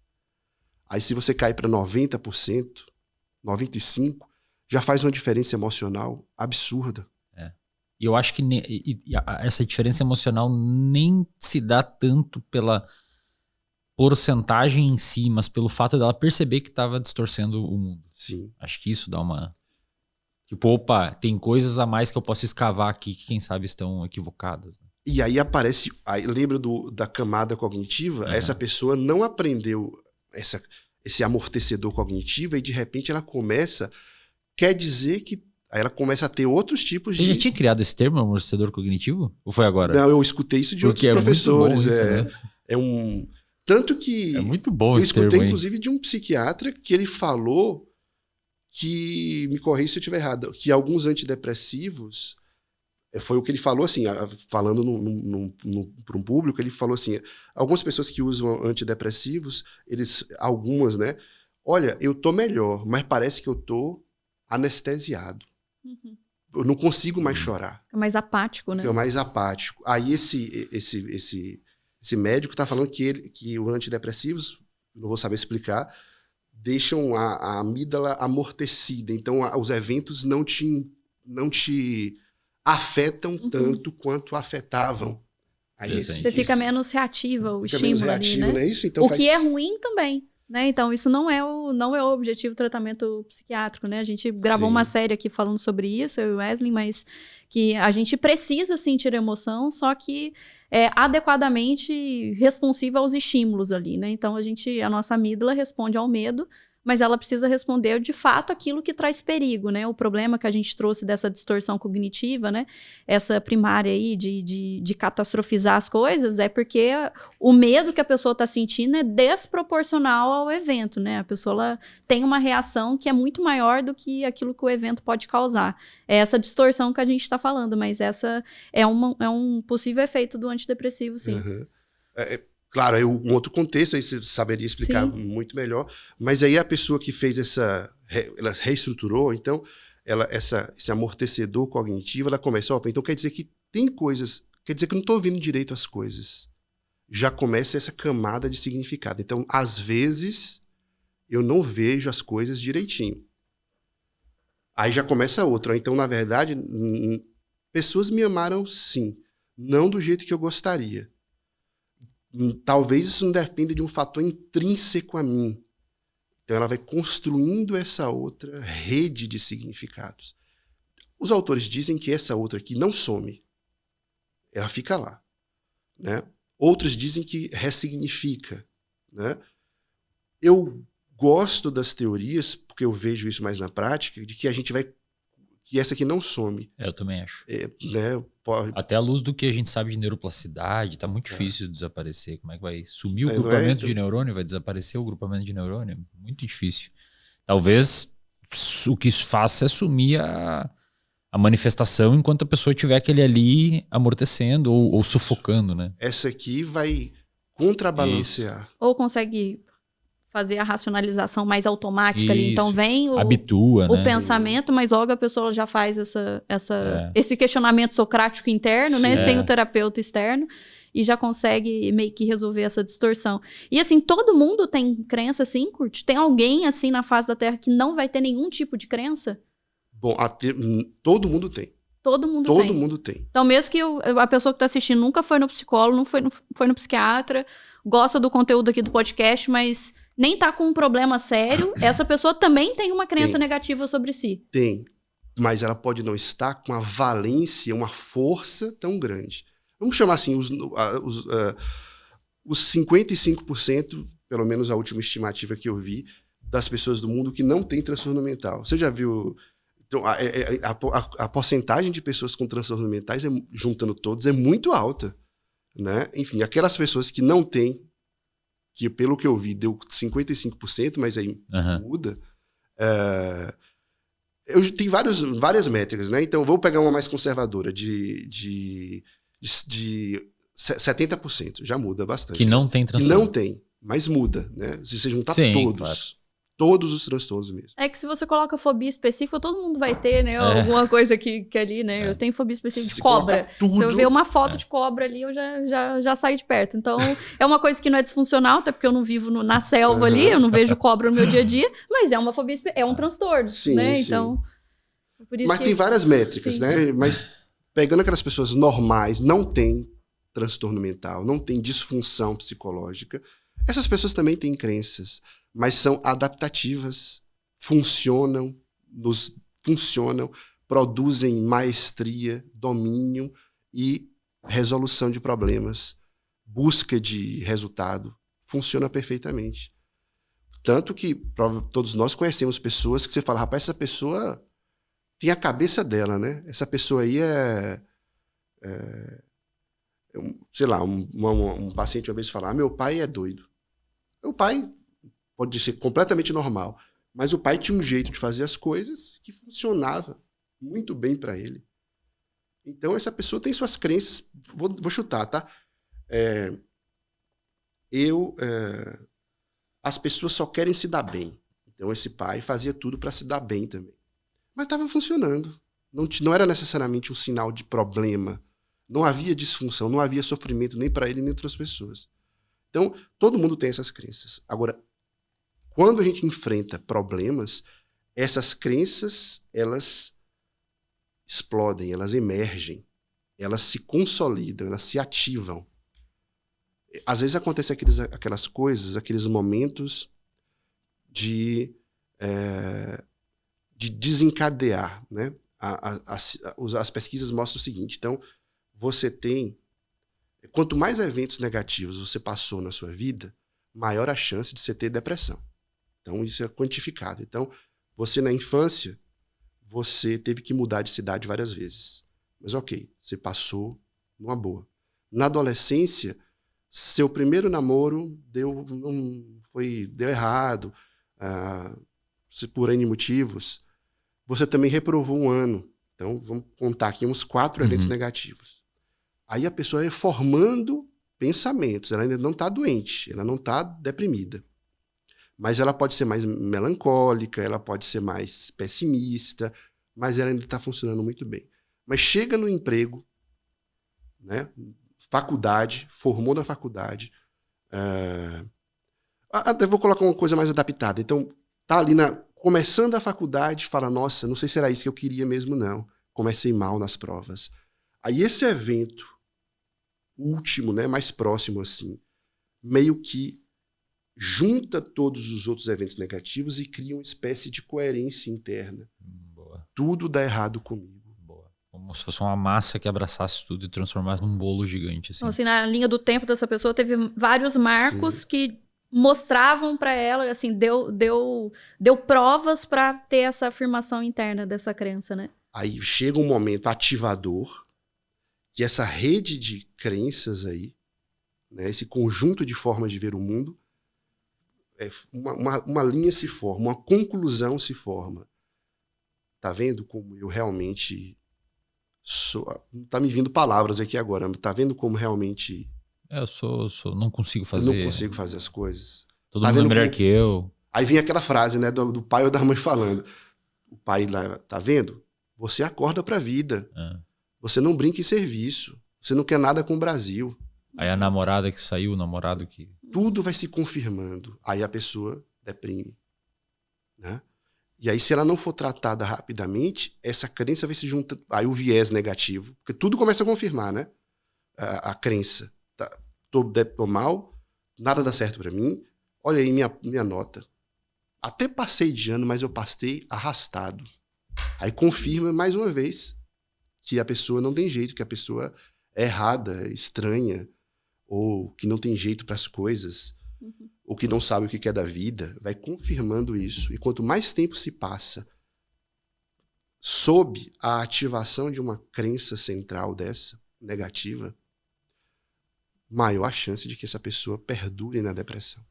Aí se você cai para 90%, 95%, já faz uma diferença emocional absurda. E eu acho que essa diferença emocional nem se dá tanto pela porcentagem em si, mas pelo fato dela perceber que estava distorcendo o mundo. Sim. Acho que isso dá uma... Tipo, opa, tem coisas a mais que eu posso escavar aqui que quem sabe estão equivocadas. E aí aparece... Aí lembra da camada cognitiva? Essa pessoa não aprendeu esse amortecedor cognitivo e de repente ela começa... Quer dizer que... Aí ela começa a ter outros tipos de... Você já tinha criado esse termo, amortecedor cognitivo? Ou foi agora? Não, eu escutei isso de outros professores. Muito bom isso, né? Tanto que... É muito bom eu esse termo, escutei, inclusive, de um psiquiatra que ele falou que... Me corrija se eu estiver errado. Que alguns antidepressivos... Foi o que ele falou, assim, falando para um público, ele falou assim, algumas pessoas que usam antidepressivos, algumas, né? olha, eu tô melhor, mas parece que eu tô anestesiado. Uhum. Eu não consigo mais chorar. É mais apático, né? É mais apático. Aí esse médico está falando que os antidepressivos, não vou saber explicar, deixam a amígdala amortecida. Então, os eventos não te afetam tanto quanto afetavam. Aí você fica menos reativa, o estímulo menos reativo, ali, né? Né? Isso, então que é ruim também. Né? Então, isso não é o objetivo do tratamento psiquiátrico, né? A gente gravou uma série aqui falando sobre isso, eu e o Wesley, mas que a gente precisa sentir emoção, só que é adequadamente responsiva aos estímulos ali, né? Então, a nossa amígdala responde ao medo, mas ela precisa responder de fato aquilo que traz perigo, né? O problema que a gente trouxe dessa distorção cognitiva, né? Essa primária aí de catastrofizar as coisas é porque o medo que a pessoa está sentindo é desproporcional ao evento, né? A pessoa ela tem uma reação que é muito maior do que aquilo que o evento pode causar. É essa distorção que a gente está falando, mas essa é um possível efeito do antidepressivo, sim. Uhum. Claro, aí um outro contexto, aí você saberia explicar muito melhor, mas aí a pessoa que fez ela reestruturou, então, esse amortecedor cognitivo, ela começa, então quer dizer que tem coisas, quer dizer que eu não estou vendo direito as coisas. Já começa essa camada de significado. Então, às vezes, eu não vejo as coisas direitinho. Aí já começa outra. Então, na verdade, pessoas me amaram sim, não do jeito que eu gostaria. Talvez isso não dependa de um fator intrínseco a mim. Então ela vai construindo essa outra rede de significados. Os autores dizem que essa outra aqui não some. Ela fica lá. Né? Outros dizem que ressignifica. Né? Eu gosto das teorias, porque eu vejo isso mais na prática, de que a gente vai... que essa aqui não some. Eu também acho. Né? Até à luz do que a gente sabe de neuroplasticidade, tá muito difícil de desaparecer. Como é que vai sumir o grupamento de neurônio? Vai desaparecer o grupamento de neurônio? Muito difícil. Talvez o que isso faça é sumir a manifestação enquanto a pessoa tiver aquele ali amortecendo ou sufocando, né? Essa aqui vai contrabalancear. Isso. Ou consegue fazer a racionalização mais automática ali. Então vem habitua, o né? pensamento, mas logo a pessoa já faz esse questionamento socrático interno, né? Sem o terapeuta externo, e já consegue meio que resolver essa distorção. E assim, todo mundo tem crença assim, Kurt? Tem alguém assim na face da Terra que não vai ter nenhum tipo de crença? Bom, todo mundo tem. Todo mundo tem. Então, mesmo que a pessoa que está assistindo nunca foi no psicólogo, não foi no psiquiatra, gosta do conteúdo aqui do podcast, mas nem tá com um problema sério, essa pessoa também tem uma crença negativa sobre si. Tem, mas ela pode não estar com uma valência, uma força tão grande. Vamos chamar assim, os 55%, pelo menos a última estimativa que eu vi, das pessoas do mundo que não tem transtorno mental. Você já viu... Então, a porcentagem de pessoas com transtornos mentais, juntando todos, é muito alta. Né? Enfim, aquelas pessoas que não têm, que pelo que eu vi deu 55%, mas aí muda. Tem várias métricas, né? Então vou pegar uma mais conservadora, de 70%, já muda bastante. Que não tem transtorno. Que não tem, mas muda, né? Se você juntar todos os transtornos mesmo. É que se você coloca fobia específica, todo mundo vai ter, né? Alguma coisa que ali, né? Eu tenho fobia específica de cobra. Se eu ver uma foto de cobra ali, eu já saio de perto. Então, é uma coisa que não é disfuncional, até porque eu não vivo na selva ali, eu não vejo cobra no meu dia a dia, mas é uma fobia, é um transtorno, né? Sim. Então, por isso mas tem várias métricas, né? Mas pegando aquelas pessoas normais, não tem transtorno mental, não tem disfunção psicológica, essas pessoas também têm crenças, mas são adaptativas, funcionam, produzem maestria, domínio e resolução de problemas, busca de resultado, funciona perfeitamente. Tanto que todos nós conhecemos pessoas que você fala, rapaz, essa pessoa tem a cabeça dela, né? Essa pessoa aí sei lá, um paciente uma vez falar, meu pai é doido. O pai pode ser completamente normal, mas o pai tinha um jeito de fazer as coisas que funcionava muito bem para ele. Então essa pessoa tem suas crenças, vou chutar, tá? As pessoas só querem se dar bem. Então esse pai fazia tudo para se dar bem também. Mas estava funcionando. Não era necessariamente um sinal de problema. Não havia disfunção, não havia sofrimento nem para ele nem para outras pessoas. Então, todo mundo tem essas crenças. Agora, quando a gente enfrenta problemas, essas crenças, elas explodem, elas emergem, elas se consolidam, elas se ativam. Às vezes acontecem aquelas coisas, aqueles momentos de desencadear, né? As pesquisas mostram o seguinte, então, você tem... Quanto mais eventos negativos você passou na sua vida, maior a chance de você ter depressão. Então, isso é quantificado. Então, você na infância, você teve que mudar de cidade várias vezes. Mas ok, você passou numa boa. Na adolescência, seu primeiro namoro deu errado, por N motivos. Você também reprovou um ano. Então, vamos contar aqui uns 4 eventos negativos. Aí a pessoa é formando pensamentos. Ela ainda não está doente, ela não está deprimida. Mas ela pode ser mais melancólica, ela pode ser mais pessimista, mas ela ainda está funcionando muito bem. Mas chega no emprego, né? Faculdade, formou na faculdade. Até vou colocar uma coisa mais adaptada. Então, tá ali começando a faculdade, fala, nossa, não sei se era isso que eu queria mesmo, não. Comecei mal nas provas. Aí esse evento último, né, mais próximo assim, meio que junta todos os outros eventos negativos e cria uma espécie de coerência interna. Boa. Tudo dá errado comigo. Boa. Como se fosse uma massa que abraçasse tudo e transformasse num bolo gigante. Assim. Então, assim, na linha do tempo dessa pessoa, teve vários marcos que mostravam para ela, assim, deu provas para ter essa afirmação interna dessa crença, né? Aí chega um momento ativador, que essa rede de crenças aí, né, esse conjunto de formas de ver o mundo, uma linha se forma, uma conclusão se forma. Tá vendo como eu realmente sou... Tá me vindo palavras aqui agora, mas tá vendo como realmente... Eu não consigo fazer... Eu não consigo fazer as coisas. Todo mundo é melhor que eu. Aí vem aquela frase, né, do pai ou da mãe falando. O pai lá, tá vendo? Você acorda pra vida. Você não brinca em serviço. Você não quer nada com o Brasil. Aí a namorada que saiu, o namorado que... Tudo vai se confirmando. Aí a pessoa deprime. Né? E aí, se ela não for tratada rapidamente, essa crença vai se juntar. Aí o viés negativo. Porque tudo começa a confirmar, né? A crença. Tô mal, nada dá certo pra mim. Olha aí minha nota. Até passei de ano, mas eu passei arrastado. Aí confirma mais uma vez que a pessoa não tem jeito, que a pessoa é errada, estranha, ou que não tem jeito para as coisas, ou que não sabe o que quer da vida. Vai confirmando isso. E quanto mais tempo se passa sob a ativação de uma crença central dessa, negativa, maior a chance de que essa pessoa perdure na depressão.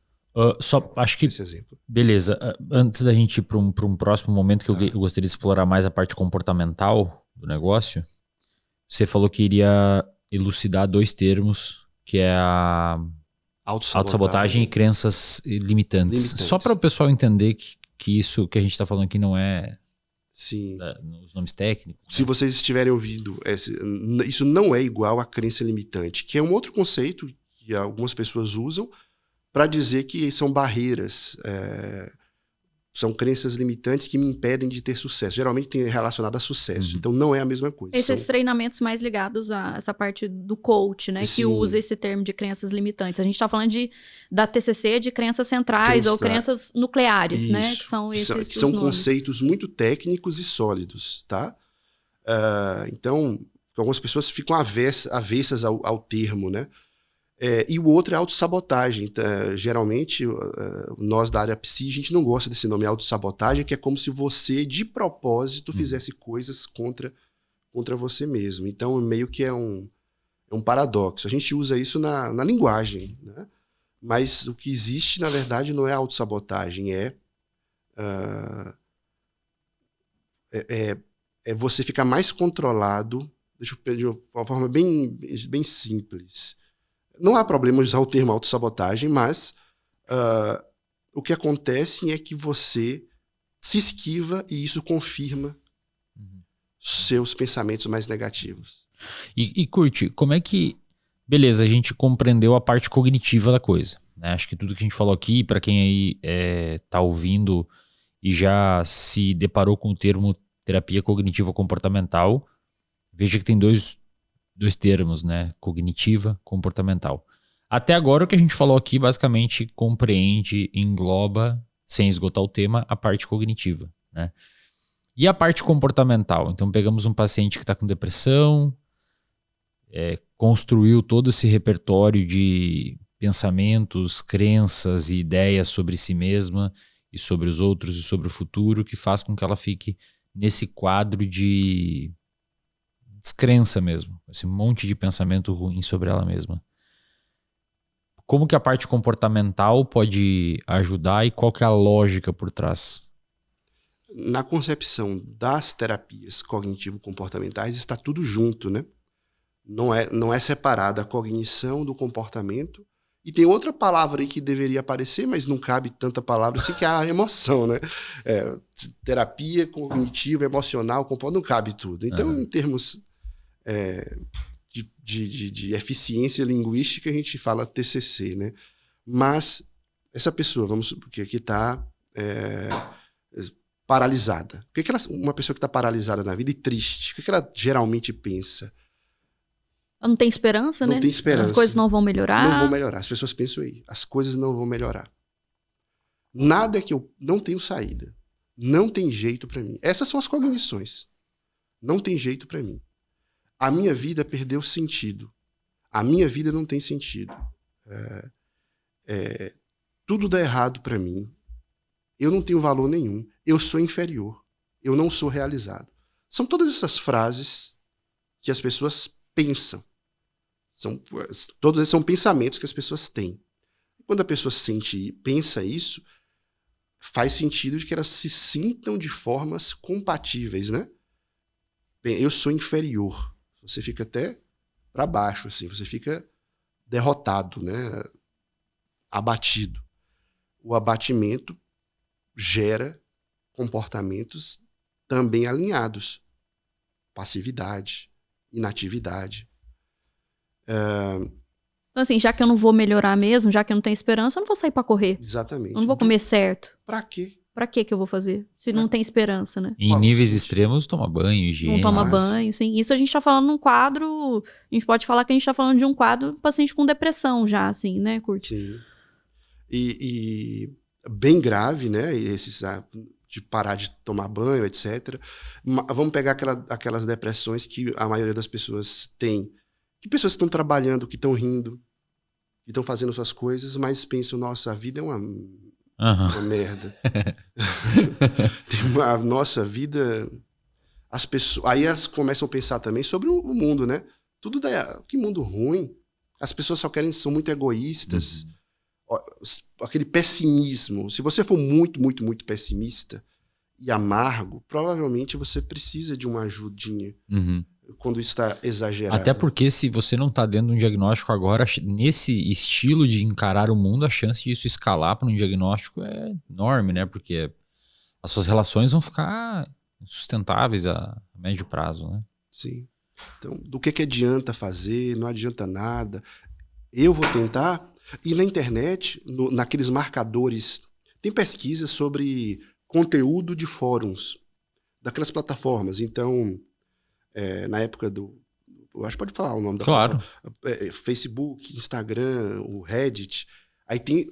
Só acho que... Esse exemplo. Beleza. Antes da gente ir para um próximo momento que eu gostaria de explorar mais a parte comportamental do negócio, você falou que iria elucidar 2 termos, que é a autossabotagem e crenças limitantes. Só para o pessoal entender que isso que a gente está falando aqui não é... Sim. Os nomes técnicos. Se vocês estiverem ouvindo, isso não é igual à crença limitante, que é um outro conceito que algumas pessoas usam para dizer que são barreiras, são crenças limitantes que me impedem de ter sucesso. Geralmente tem relacionado a sucesso, então não é a mesma coisa. Esses treinamentos mais ligados a essa parte do coach, né? Sim. Que usa esse termo de crenças limitantes. A gente está falando da TCC de crenças centrais ou crenças nucleares, isso, né? Que são esses que são conceitos muito técnicos e sólidos, tá? Então, algumas pessoas ficam avessas ao termo, né? E o outro é autossabotagem. Geralmente, nós da área psi, a gente não gosta desse nome autossabotagem, que é como se você, de propósito, fizesse coisas contra você mesmo. Então, meio que é um paradoxo. A gente usa isso na linguagem, né? Mas o que existe, na verdade, não é autossabotagem, é você ficar mais controlado, de uma forma bem simples. Não há problema usar o termo autossabotagem, mas o que acontece é que você se esquiva e isso confirma seus pensamentos mais negativos. E Curti, como é que... Beleza, a gente compreendeu a parte cognitiva da coisa, né? Acho que tudo que a gente falou aqui, para quem aí tá ouvindo e já se deparou com o termo terapia cognitiva comportamental, veja que tem dois termos, né? Cognitiva, comportamental. Até agora o que a gente falou aqui basicamente compreende, engloba, sem esgotar o tema, a parte cognitiva, né? E a parte comportamental? Então pegamos um paciente que está com depressão, construiu todo esse repertório de pensamentos, crenças e ideias sobre si mesma e sobre os outros e sobre o futuro, que faz com que ela fique nesse quadro de descrença mesmo, esse monte de pensamento ruim sobre ela mesma. Como que a parte comportamental pode ajudar e qual que é a lógica por trás? Na concepção das terapias cognitivo-comportamentais está tudo junto, né? Não é separada a cognição do comportamento. E tem outra palavra aí que deveria aparecer, mas não cabe tanta palavra assim, que é a emoção, né? Terapia cognitiva, emocional, não cabe tudo. Então, em termos de eficiência linguística, a gente fala TCC, né? Mas essa pessoa, porque aqui está paralisada. Uma pessoa que está paralisada na vida e triste, o que ela geralmente pensa? Não tem esperança, né? Não tem esperança. As coisas não vão melhorar. Não vão melhorar. As pessoas pensam aí. As coisas não vão melhorar. Nada é que eu não tenho saída. Não tem jeito para mim. Essas são as cognições. Não tem jeito para mim. A minha vida perdeu sentido. A minha vida não tem sentido. Tudo dá errado para mim. Eu não tenho valor nenhum. Eu sou inferior. Eu não sou realizado. São todas essas frases que as pessoas pensam. Todos esses são pensamentos que as pessoas têm. Quando a pessoa sente e pensa isso, faz sentido de que elas se sintam de formas compatíveis, né? Bem, eu sou inferior. Você fica até para baixo, assim. Você fica derrotado, né? Abatido. O abatimento gera comportamentos também alinhados. Passividade, inatividade. Então, assim, já que eu não vou melhorar mesmo, já que eu não tenho esperança, eu não vou sair pra correr. Exatamente. Eu não vou comer certo. Pra quê? Pra que eu vou fazer? Se não tem esperança, né? Em níveis extremos, toma banho, higiene. Não toma banho, sim. Isso a gente tá falando num quadro... A gente pode falar que a gente tá falando de um quadro paciente com depressão já, assim, né, Curti? Sim. E bem grave, né? Esses... de parar de tomar banho, etc. Vamos pegar aquelas depressões que a maioria das pessoas tem. Que pessoas que estão trabalhando, que estão rindo, que estão fazendo suas coisas, mas pensam, nossa, a vida é uma merda. Nossa, a vida... As pessoas, aí elas começam a pensar também sobre o mundo, né? Que mundo ruim. As pessoas são muito egoístas. Aquele pessimismo. Se você for muito, muito, muito pessimista e amargo, provavelmente você precisa de uma ajudinha quando isso está exagerado. Até porque se você não está dentro de um diagnóstico agora, nesse estilo de encarar o mundo, a chance disso escalar para um diagnóstico é enorme, né? Porque as suas relações vão ficar insustentáveis a médio prazo, né? Sim. Então, do que adianta fazer? Não adianta nada. Eu vou tentar... E na internet, naqueles marcadores, tem pesquisas sobre conteúdo de fóruns, daquelas plataformas. Então, na época eu acho que pode falar o nome da plataforma. Facebook, Instagram, o Reddit. Aí tem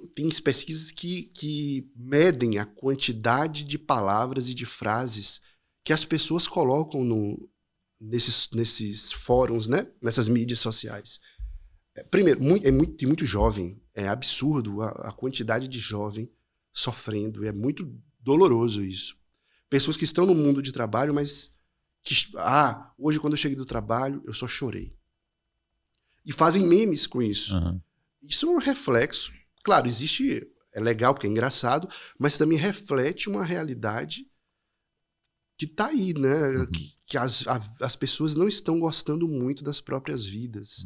pesquisas que medem a quantidade de palavras e de frases que as pessoas colocam nesses fóruns, né? Nessas mídias sociais. Primeiro, tem muito jovem. É absurdo a quantidade de jovem sofrendo. É muito doloroso isso. Pessoas que estão no mundo de trabalho, mas hoje quando eu cheguei do trabalho, eu só chorei. E fazem memes com isso. Isso é um reflexo. Claro, é legal porque é engraçado, mas também reflete uma realidade que está aí, né? Que as pessoas não estão gostando muito das próprias vidas.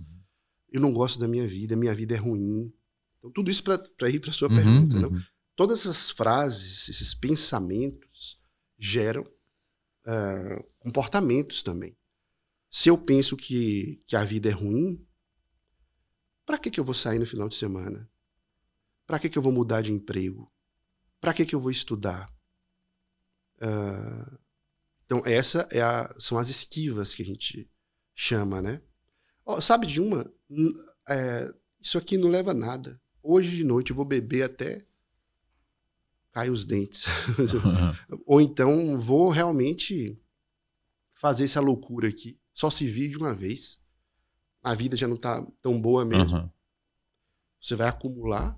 Eu não gosto da minha vida é ruim. Então, tudo isso para ir para a sua pergunta. Não? todas essas frases, esses pensamentos geram comportamentos também. Se eu penso que a vida é ruim, para que eu vou sair no final de semana? Para que eu vou mudar de emprego? Para que eu vou estudar? Então, são as esquivas que a gente chama, né? Sabe de uma? Isso aqui não leva a nada. Hoje de noite eu vou beber até cair os dentes. Ou então vou realmente fazer essa loucura aqui. Só se vive uma vez. A vida já não está tão boa mesmo. Você vai acumular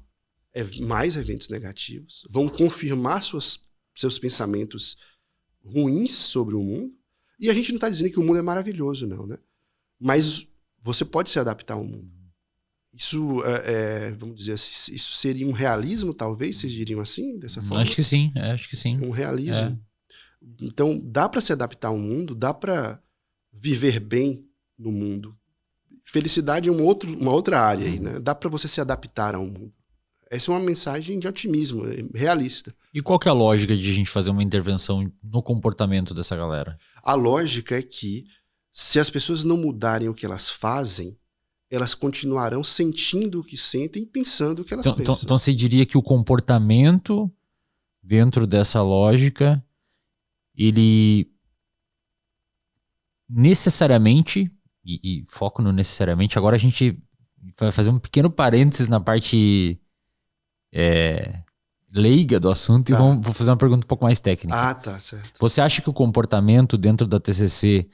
mais eventos negativos, vão confirmar seus pensamentos ruins sobre o mundo. E a gente não está dizendo que o mundo é maravilhoso, não, né? Mas você pode se adaptar ao mundo. Isso, vamos dizer assim, isso seria um realismo, talvez, vocês diriam assim, dessa forma? Acho que sim, acho que sim. Um realismo. Então, dá para se adaptar ao mundo, dá para viver bem no mundo. Felicidade é uma outra área aí, né? Dá para você se adaptar ao mundo. Essa é uma mensagem de otimismo, realista. E qual que é a lógica de a gente fazer uma intervenção no comportamento dessa galera? A lógica é que, se as pessoas não mudarem o que elas fazem, elas continuarão sentindo o que sentem e pensando o que elas pensam. Então você diria que o comportamento, dentro dessa lógica, ele necessariamente, e foco no necessariamente, agora a gente vai fazer um pequeno parênteses na parte leiga do assunto e vou fazer uma pergunta um pouco mais técnica. Tá, certo. Você acha que o comportamento dentro da TCC,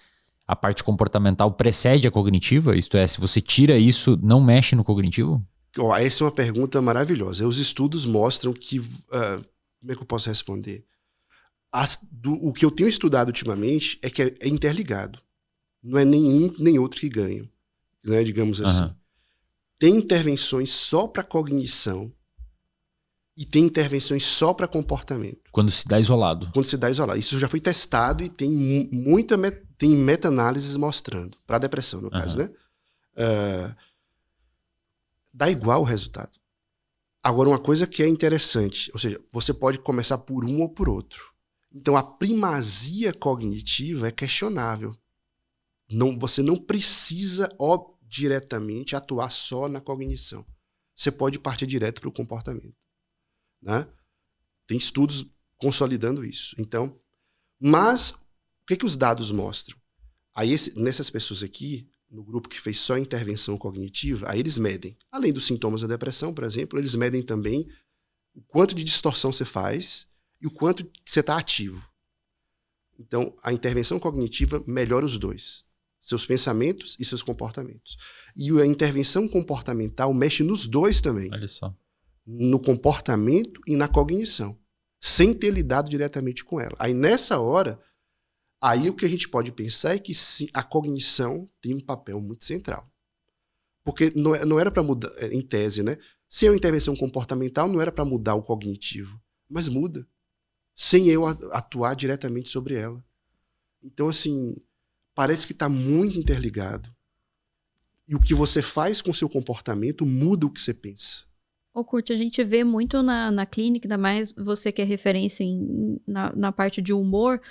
a parte comportamental precede a cognitiva? Isto é, se você tira isso, não mexe no cognitivo? Essa é uma pergunta maravilhosa. Os estudos mostram que... como é que eu posso responder? O que eu tenho estudado ultimamente é que é interligado. Não é nenhum nem outro que ganham, né, digamos assim. Tem intervenções só para cognição e tem intervenções só para comportamento. Quando se dá isolado. Quando se dá isolado. Isso já foi testado e tem tem meta-análises mostrando. Para depressão, no caso, né? Dá igual o resultado. Agora, uma coisa que é interessante, ou seja, você pode começar por um ou por outro. Então, a primazia cognitiva é questionável. Você não precisa diretamente atuar só na cognição. Você pode partir direto para o comportamento, né? Tem estudos consolidando isso. Então, mas o que os dados mostram? Aí nessas pessoas aqui, no grupo que fez só intervenção cognitiva, aí eles medem. Além dos sintomas da depressão, por exemplo, eles medem também o quanto de distorção você faz e o quanto você está ativo. Então, a intervenção cognitiva melhora os dois. Seus pensamentos e seus comportamentos. E a intervenção comportamental mexe nos dois também. Olha só. No comportamento e na cognição. Sem ter lidado diretamente com ela. Aí, nessa hora, aí o que a gente pode pensar é que a cognição tem um papel muito central. Porque não era para mudar, em tese, né? Se é uma intervenção comportamental, não era para mudar o cognitivo. Mas muda. Sem eu atuar diretamente sobre ela. Então, assim... parece que está muito interligado. E o que você faz com o seu comportamento muda o que você pensa. Curti, a gente vê muito na clínica, ainda mais você que é referência na parte de humor,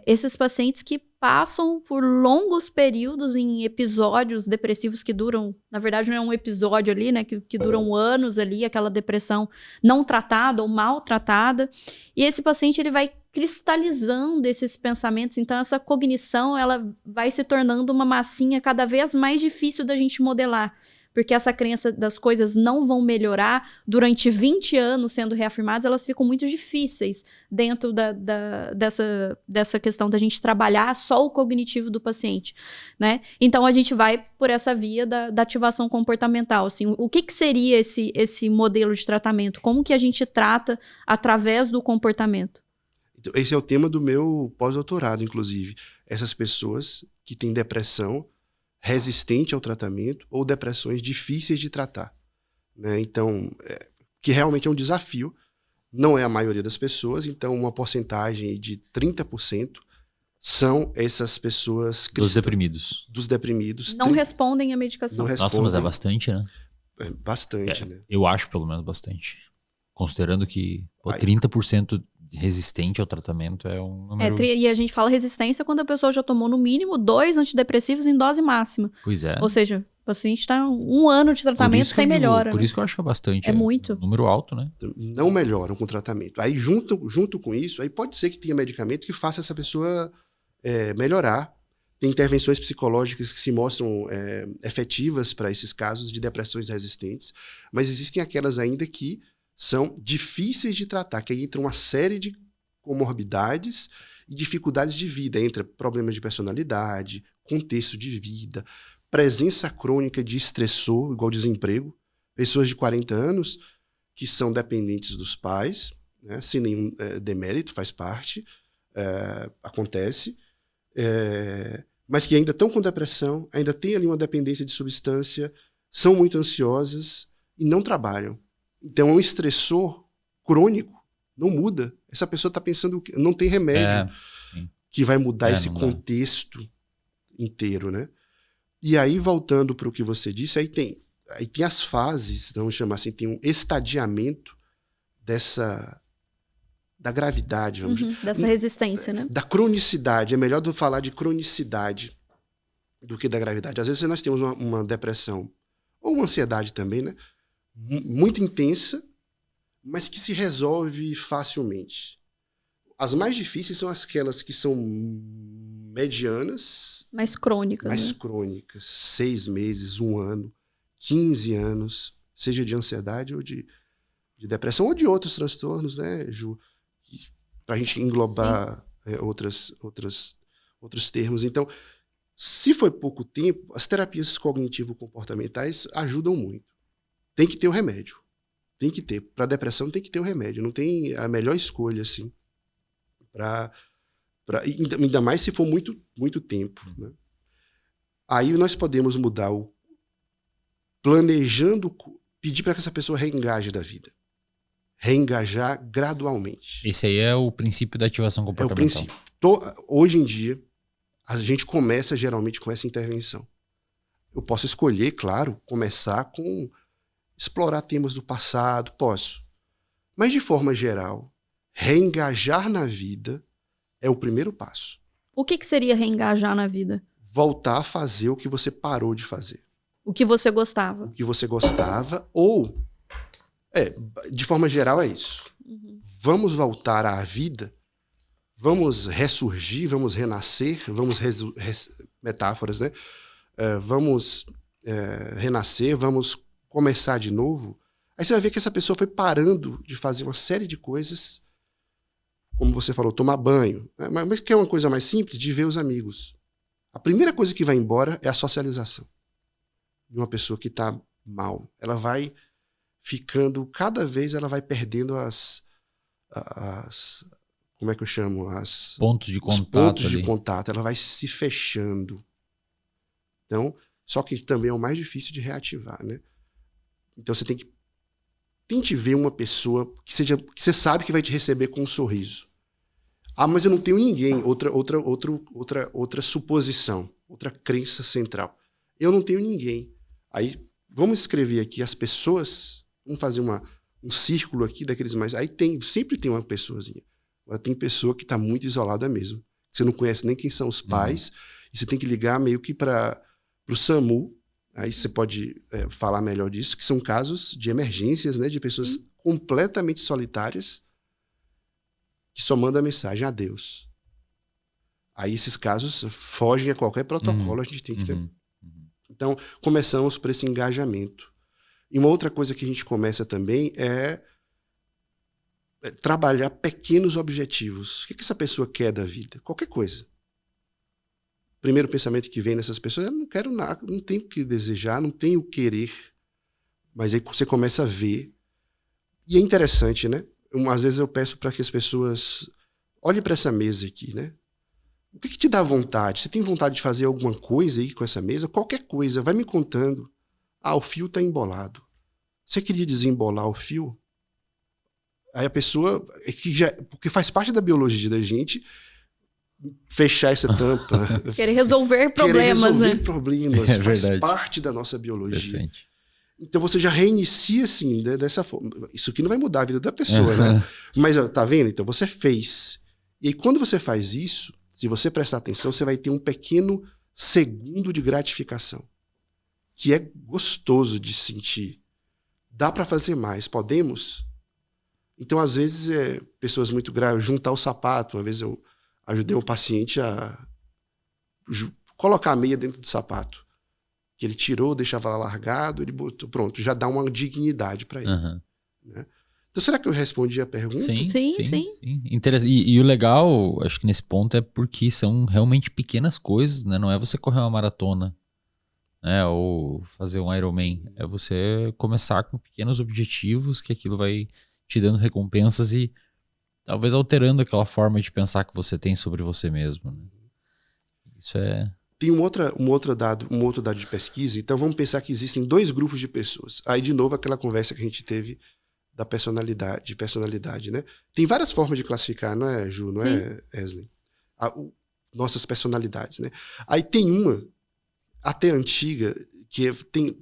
esses pacientes que passam por longos períodos em episódios depressivos que duram, na verdade não é um episódio ali, né, que duram anos ali, aquela depressão não tratada ou mal tratada, e esse paciente ele vai cristalizando esses pensamentos, então essa cognição ela vai se tornando uma massinha cada vez mais difícil da gente modelar, porque essa crença das coisas não vão melhorar durante 20 anos sendo reafirmadas, elas ficam muito difíceis dentro dessa questão da gente trabalhar só o cognitivo do paciente, né? Então a gente vai por essa via da ativação comportamental, assim, o que seria esse modelo de tratamento? Como que a gente trata através do comportamento? Esse é o tema do meu pós-doutorado, inclusive. Essas pessoas que têm depressão resistente ao tratamento ou depressões difíceis de tratar, né? Então, que realmente é um desafio. Não é a maioria das pessoas, então uma porcentagem de 30% são essas pessoas... Dos deprimidos. Dos deprimidos. Não respondem à medicação. Nossa, mas é bastante, né? Bastante, né? Eu acho, pelo menos, bastante. considerando que 30% resistente ao tratamento é um número... E a gente fala resistência quando a pessoa já tomou no mínimo 2 antidepressivos em dose máxima. Pois é. Ou seja, o paciente está 1 ano de tratamento sem melhora. Por isso que eu acho que é bastante. É muito. Um número alto, né? Não melhoram com o tratamento. Aí, junto com isso, aí pode ser que tenha medicamento que faça essa pessoa melhorar. Tem intervenções psicológicas que se mostram efetivas para esses casos de depressões resistentes, mas existem aquelas ainda que são difíceis de tratar, que aí entra uma série de comorbidades e dificuldades de vida, entra problemas de personalidade, contexto de vida, presença crônica de estressor, igual desemprego, pessoas de 40 anos que são dependentes dos pais, né, sem nenhum demérito, faz parte, acontece, mas que ainda estão com depressão, ainda tem ali uma dependência de substância, são muito ansiosas e não trabalham. Então, é um estressor crônico, não muda. Essa pessoa está pensando que não tem remédio que vai mudar esse contexto inteiro, né? E aí, voltando para o que você disse, aí tem as fases, vamos chamar assim, tem um estadiamento da gravidade, vamos dizer. Dessa resistência, né? Da cronicidade. É melhor falar de cronicidade do que da gravidade. Às vezes nós temos uma depressão, ou uma ansiedade também, né? Muito intensa, mas que se resolve facilmente. As mais difíceis são aquelas que são medianas. Mais crônicas. Mais crônicas. 6 meses, 1 ano, 15 anos, seja de ansiedade ou de depressão, ou de outros transtornos, né, Ju? Para a gente englobar outros termos. Então, se foi pouco tempo, as terapias cognitivo-comportamentais ajudam muito. Tem que ter o remédio. Tem que ter. Para depressão tem que ter o remédio. Não tem a melhor escolha, assim. Ainda mais se for muito, muito tempo. Né? Aí nós podemos mudar planejando, pedir para que essa pessoa reengaje da vida. Reengajar gradualmente. Esse aí é o princípio da ativação comportamental. É o princípio. Hoje em dia, a gente começa geralmente com essa intervenção. Eu posso escolher, claro, começar com explorar temas do passado, posso. Mas, de forma geral, reengajar na vida é o primeiro passo. O que seria reengajar na vida? Voltar a fazer o que você parou de fazer. O que você gostava. O que você gostava, ou... de forma geral é isso. Vamos voltar à vida, vamos ressurgir, vamos renascer, metáforas, né? Vamos renascer, vamos começar de novo. Aí você vai ver que essa pessoa foi parando de fazer uma série de coisas, como você falou, tomar banho, né? Mas que é uma coisa mais simples, de ver os amigos. A primeira coisa que vai embora é a socialização de uma pessoa que está mal. Ela vai ficando, cada vez ela vai perdendo como é que eu chamo? Pontos de contato. Pontos de contato. Ela vai se fechando. Então, só que também é o mais difícil de reativar, né? Então você tente ver uma pessoa que você sabe que vai te receber com um sorriso. Ah, mas eu não tenho ninguém. Outra suposição, outra crença central. Eu não tenho ninguém. Aí, vamos escrever aqui as pessoas, vamos fazer um círculo aqui daqueles mais... Aí sempre tem uma pessoazinha. Agora tem pessoa que está muito isolada mesmo. Você não conhece nem quem são os pais, e você tem que ligar meio que para o SAMU. Aí você pode falar melhor disso, que são casos de emergências, né, de pessoas completamente solitárias que só mandam mensagem a Deus. Aí esses casos fogem a qualquer protocolo, a gente tem que ter. Então, começamos por esse engajamento. E uma outra coisa que a gente começa também é trabalhar pequenos objetivos. O que essa pessoa quer da vida? Qualquer coisa. Primeiro pensamento que vem nessas pessoas, eu não quero nada, não tenho o que desejar, não tenho o querer. Mas aí você começa a ver. E é interessante, né? Às vezes eu peço para que as pessoas olhem para essa mesa aqui, né? O que te dá vontade? Você tem vontade de fazer alguma coisa aí com essa mesa? Qualquer coisa, vai me contando. Ah, o fio está embolado. Você queria desembolar o fio? Aí a pessoa, porque faz parte da biologia da gente, fechar essa tampa. Querer resolver problemas, Querer resolver né? problemas. Faz parte da nossa biologia. Então você já reinicia assim, dessa forma. Isso aqui não vai mudar a vida da pessoa, né? Mas tá vendo? Então você fez. E aí quando você faz isso, se você prestar atenção, você vai ter um pequeno segundo de gratificação, que é gostoso de sentir. Dá para fazer mais, podemos? Então, às vezes, pessoas muito graves, juntar o sapato. Uma vez eu ajudei um paciente a colocar a meia dentro do sapato. Que ele tirou, deixava lá largado, ele botou, pronto, já dá uma dignidade para ele. Uhum. Né? Então, será que eu respondi a pergunta? Sim. E o legal, acho que nesse ponto, é porque são realmente pequenas coisas, né? Não é você correr uma maratona, né? Ou fazer um Ironman. É você começar com pequenos objetivos, que aquilo vai te dando recompensas e talvez alterando aquela forma de pensar que você tem sobre você mesmo, né? Isso é... Tem um outro dado de pesquisa. Então, vamos pensar que existem 2 grupos de pessoas. Aí, de novo, aquela conversa que a gente teve da personalidade, né? Tem várias formas de classificar, não é, Ju? Não Sim. é, Wesley? Nossas personalidades, né? Aí tem uma, até antiga, que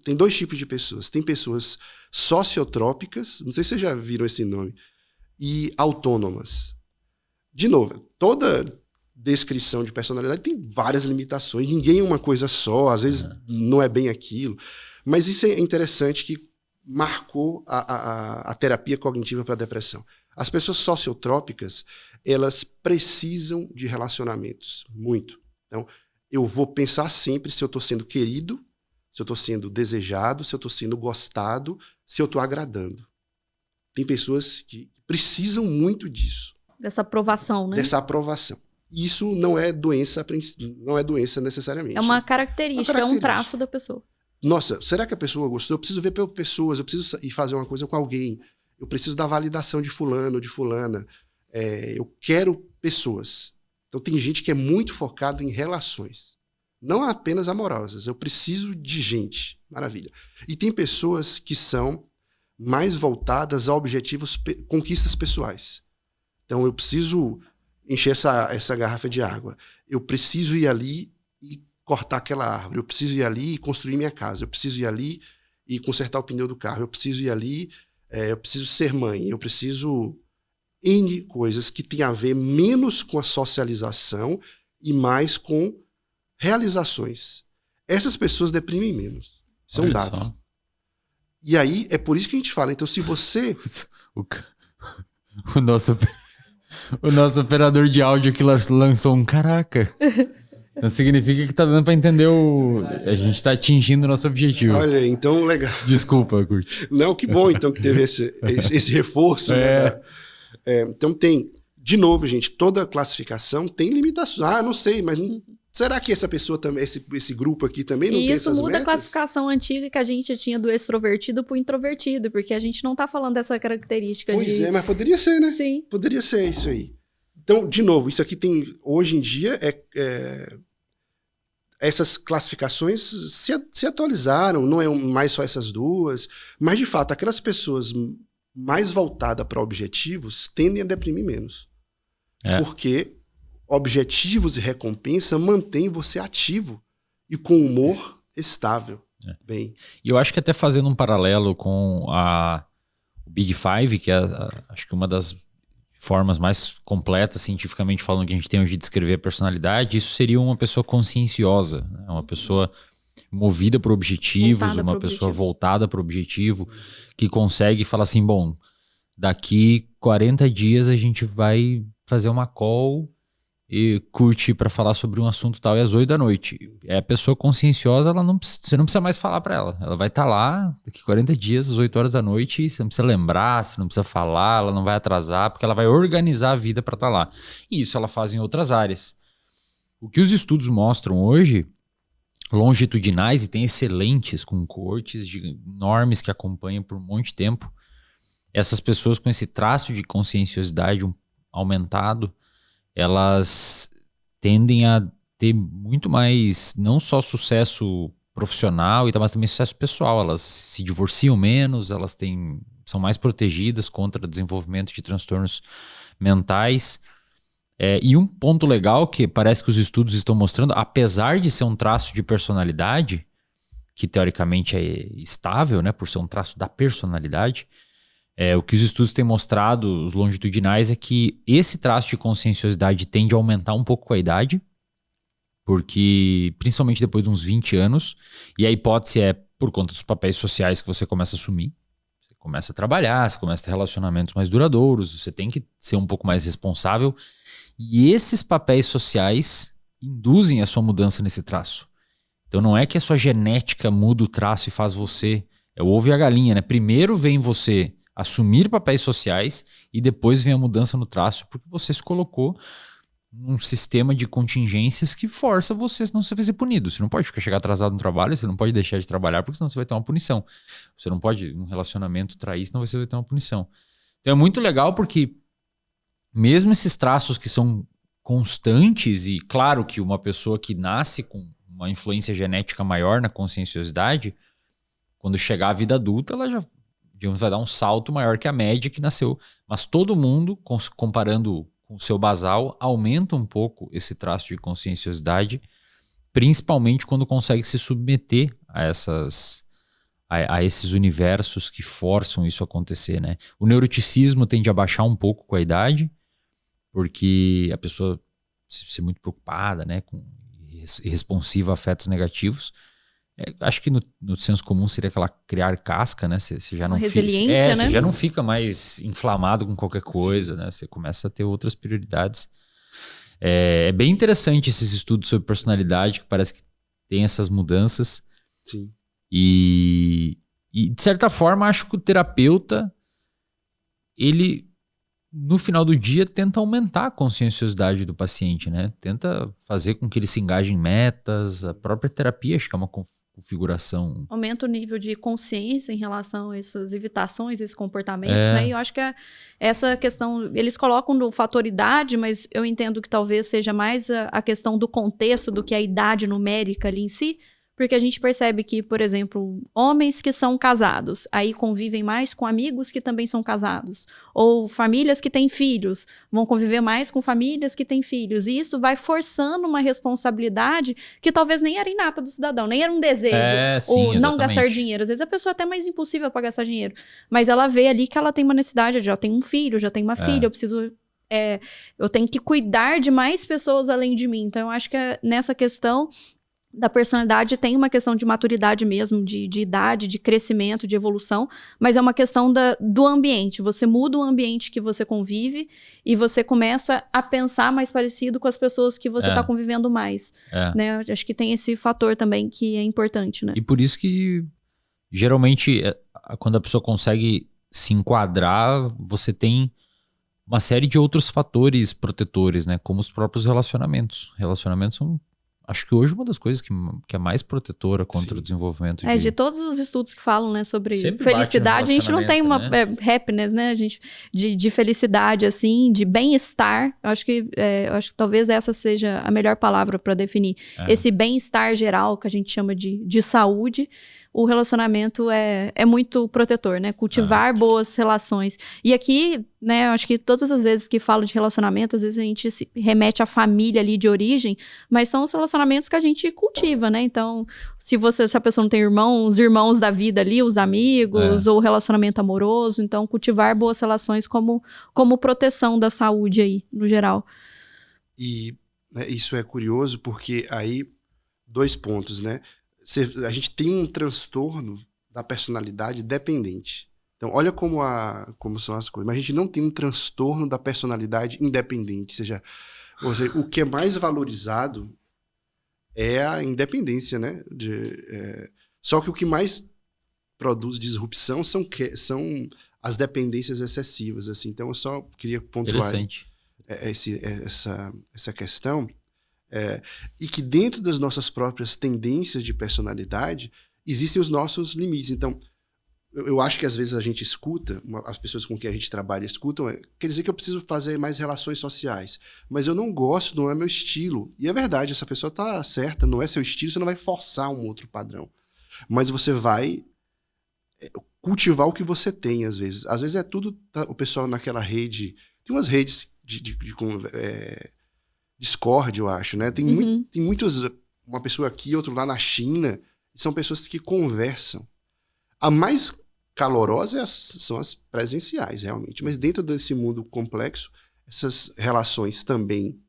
tem 2 tipos de pessoas. Tem pessoas sociotrópicas, não sei se vocês já viram esse nome, e autônomas. De novo, toda descrição de personalidade tem várias limitações. Ninguém é uma coisa só, às vezes não é bem aquilo. Mas isso é interessante que marcou a terapia cognitiva para a depressão. As pessoas sociotrópicas, elas precisam de relacionamentos, muito. Então, eu vou pensar sempre se eu estou sendo querido, se eu estou sendo desejado, se eu estou sendo gostado, se eu estou agradando. Tem pessoas que precisam muito disso. Dessa aprovação, né? Dessa aprovação. Isso não é doença necessariamente. É uma característica, é um traço da pessoa. Nossa, será que a pessoa gostou? Eu preciso ver pessoas, eu preciso ir fazer uma coisa com alguém. Eu preciso da validação de fulano, de fulana. Eu quero pessoas. Então tem gente que é muito focada em relações. Não apenas amorosas. Eu preciso de gente. Maravilha. E tem pessoas que são mais voltadas a objetivos, conquistas pessoais. Então eu preciso encher essa garrafa de água. Eu preciso ir ali e cortar aquela árvore. Eu preciso ir ali e construir minha casa. Eu preciso ir ali e consertar o pneu do carro. Eu preciso ir ali, eu preciso ser mãe. Eu preciso N coisas que tem a ver menos com a socialização e mais com realizações. Essas pessoas deprimem menos. Isso é um dado. Só. E aí, é por isso que a gente fala. Então, se você... O nosso operador de áudio que lançou um caraca. Então significa que tá dando pra entender a gente tá atingindo o nosso objetivo. Olha, então legal. Desculpa, Kurt. Não, que bom então que teve esse reforço. Né? Então tem, de novo, gente, toda classificação tem limitações. Ah, não sei, mas será que essa pessoa também, esse grupo aqui também não tem essas metas? Isso muda a classificação antiga que a gente tinha do extrovertido pro introvertido, porque a gente não tá falando dessa característica. Pois é, mas poderia ser, né? Sim. Poderia ser isso aí. Então, de novo, isso aqui tem, hoje em dia, essas classificações se atualizaram, não é mais só essas 2, mas, de fato, aquelas pessoas mais voltadas para objetivos tendem a deprimir menos. Porque objetivos e recompensa mantêm você ativo e com humor estável. Bem. E eu acho que até fazendo um paralelo com o Big Five, que é acho que uma das formas mais completas, cientificamente falando, que a gente tem hoje de descrever a personalidade, isso seria uma pessoa conscienciosa, né? Uma pessoa movida por objetivos, uma pessoa voltada para o objetivo, que consegue falar assim, bom, daqui 40 dias a gente vai fazer uma call e curte para falar sobre um assunto tal, e às 8 da noite. É a pessoa conscienciosa, você não precisa mais falar para ela. Ela vai estar lá daqui 40 dias, às 8 horas da noite, você não precisa lembrar, você não precisa falar, ela não vai atrasar, porque ela vai organizar a vida para estar lá. E isso ela faz em outras áreas. O que os estudos mostram hoje, longitudinais, e tem excelentes, com coortes de enormes que acompanham por um monte de tempo, essas pessoas com esse traço de conscienciosidade aumentado, elas tendem a ter muito mais, não só sucesso profissional, mas também sucesso pessoal. Elas se divorciam menos, elas são mais protegidas contra desenvolvimento de transtornos mentais. E um ponto legal que parece que os estudos estão mostrando, apesar de ser um traço de personalidade, que teoricamente é estável, né, por ser um traço da personalidade. O que os estudos têm mostrado, os longitudinais, é que esse traço de conscienciosidade tende a aumentar um pouco com a idade, porque principalmente depois de uns 20 anos, e a hipótese é por conta dos papéis sociais que você começa a assumir. Você começa a trabalhar, você começa a ter relacionamentos mais duradouros, você tem que ser um pouco mais responsável, e esses papéis sociais induzem a sua mudança nesse traço. Então não é que a sua genética muda o traço e faz você... É o ovo e a galinha, né? Primeiro vem você assumir papéis sociais e depois vem a mudança no traço, porque você se colocou num sistema de contingências que força você, senão você vai ser punido. Você não pode chegar atrasado no trabalho, você não pode deixar de trabalhar, porque senão você vai ter uma punição. Você não pode, num relacionamento, trair, senão você vai ter uma punição. Então é muito legal porque mesmo esses traços que são constantes, e claro que uma pessoa que nasce com uma influência genética maior na conscienciosidade, quando chegar à vida adulta, ela já, digamos, vai dar um salto maior que a média que nasceu. Mas todo mundo, comparando com o seu basal, aumenta um pouco esse traço de conscienciosidade, principalmente quando consegue se submeter a esses universos que forçam isso a acontecer, né? O neuroticismo tende a baixar um pouco com a idade, porque a pessoa ser muito preocupada, né, e responsiva a afetos negativos. Acho que no senso comum seria aquela criar casca, né? Você já não resiliência, né? Você já não fica mais inflamado com qualquer coisa, né? Você começa a ter outras prioridades. É bem interessante esses estudos sobre personalidade, que parece que tem essas mudanças. Sim. E de certa forma, acho que o terapeuta, ele, no final do dia, tenta aumentar a conscienciosidade do paciente, né? Tenta fazer com que ele se engaje em metas. A própria terapia, acho que é uma configuração. Aumenta o nível de consciência em relação a essas evitações, esses comportamentos, né? E eu acho que essa questão, eles colocam no fator idade, mas eu entendo que talvez seja mais a questão do contexto do que a idade numérica ali em si, porque a gente percebe que, por exemplo, homens que são casados, aí convivem mais com amigos que também são casados. Ou famílias que têm filhos, vão conviver mais com famílias que têm filhos. E isso vai forçando uma responsabilidade que talvez nem era inata do cidadão, nem era um desejo. Ou não gastar dinheiro. Às vezes a pessoa é até mais impulsiva para gastar dinheiro. Mas ela vê ali que ela tem uma necessidade, já tem um filho, já tem uma filha, eu preciso... eu tenho que cuidar de mais pessoas além de mim. Então, eu acho que nessa questão da personalidade tem uma questão de maturidade mesmo, de idade, de crescimento, de evolução, mas é uma questão do ambiente. Você muda o ambiente que você convive e você começa a pensar mais parecido com as pessoas que você está convivendo mais. Né? Acho que tem esse fator também que é importante, né? E por isso que, geralmente, quando a pessoa consegue se enquadrar, você tem uma série de outros fatores protetores, né? Como os próprios relacionamentos. Relacionamentos são, acho que hoje, uma das coisas que é mais protetora contra o desenvolvimento de todos os estudos que falam, né, sobre felicidade, a gente não tem uma happiness, né, a gente, de felicidade, assim, de bem-estar. Eu acho que talvez essa seja a melhor palavra para definir. Esse bem-estar geral, que a gente chama de saúde. O relacionamento é muito protetor, né? Cultivar boas relações. E aqui, né, eu acho que todas as vezes que falo de relacionamento, às vezes a gente se remete à família ali de origem, mas são os relacionamentos que a gente cultiva, né? Então, se a pessoa não tem irmãos, os irmãos da vida ali, os amigos, ou relacionamento amoroso, então cultivar boas relações como proteção da saúde aí, no geral. E isso é curioso porque aí, 2 pontos, né? A gente tem um transtorno da personalidade dependente. Então, olha como são as coisas. Mas a gente não tem um transtorno da personalidade independente. Ou seja, o que é mais valorizado é a independência, né? Só que o que mais produz disrupção são as dependências excessivas. Assim. Então, eu só queria pontuar essa questão. E que dentro das nossas próprias tendências de personalidade existem os nossos limites. Então, eu acho que às vezes a gente escuta, as pessoas com quem a gente trabalha escutam, quer dizer que eu preciso fazer mais relações sociais, mas eu não gosto, não é meu estilo. E é verdade, essa pessoa está certa, não é seu estilo, você não vai forçar um outro padrão. Mas você vai cultivar o que você tem, às vezes. Às vezes o pessoal naquela rede, tem umas redes de Discord, eu acho, né? Tem muitos, uma pessoa aqui, outro lá na China, São pessoas que conversam. A mais calorosa são as presenciais, realmente. Mas dentro desse mundo complexo, essas relações também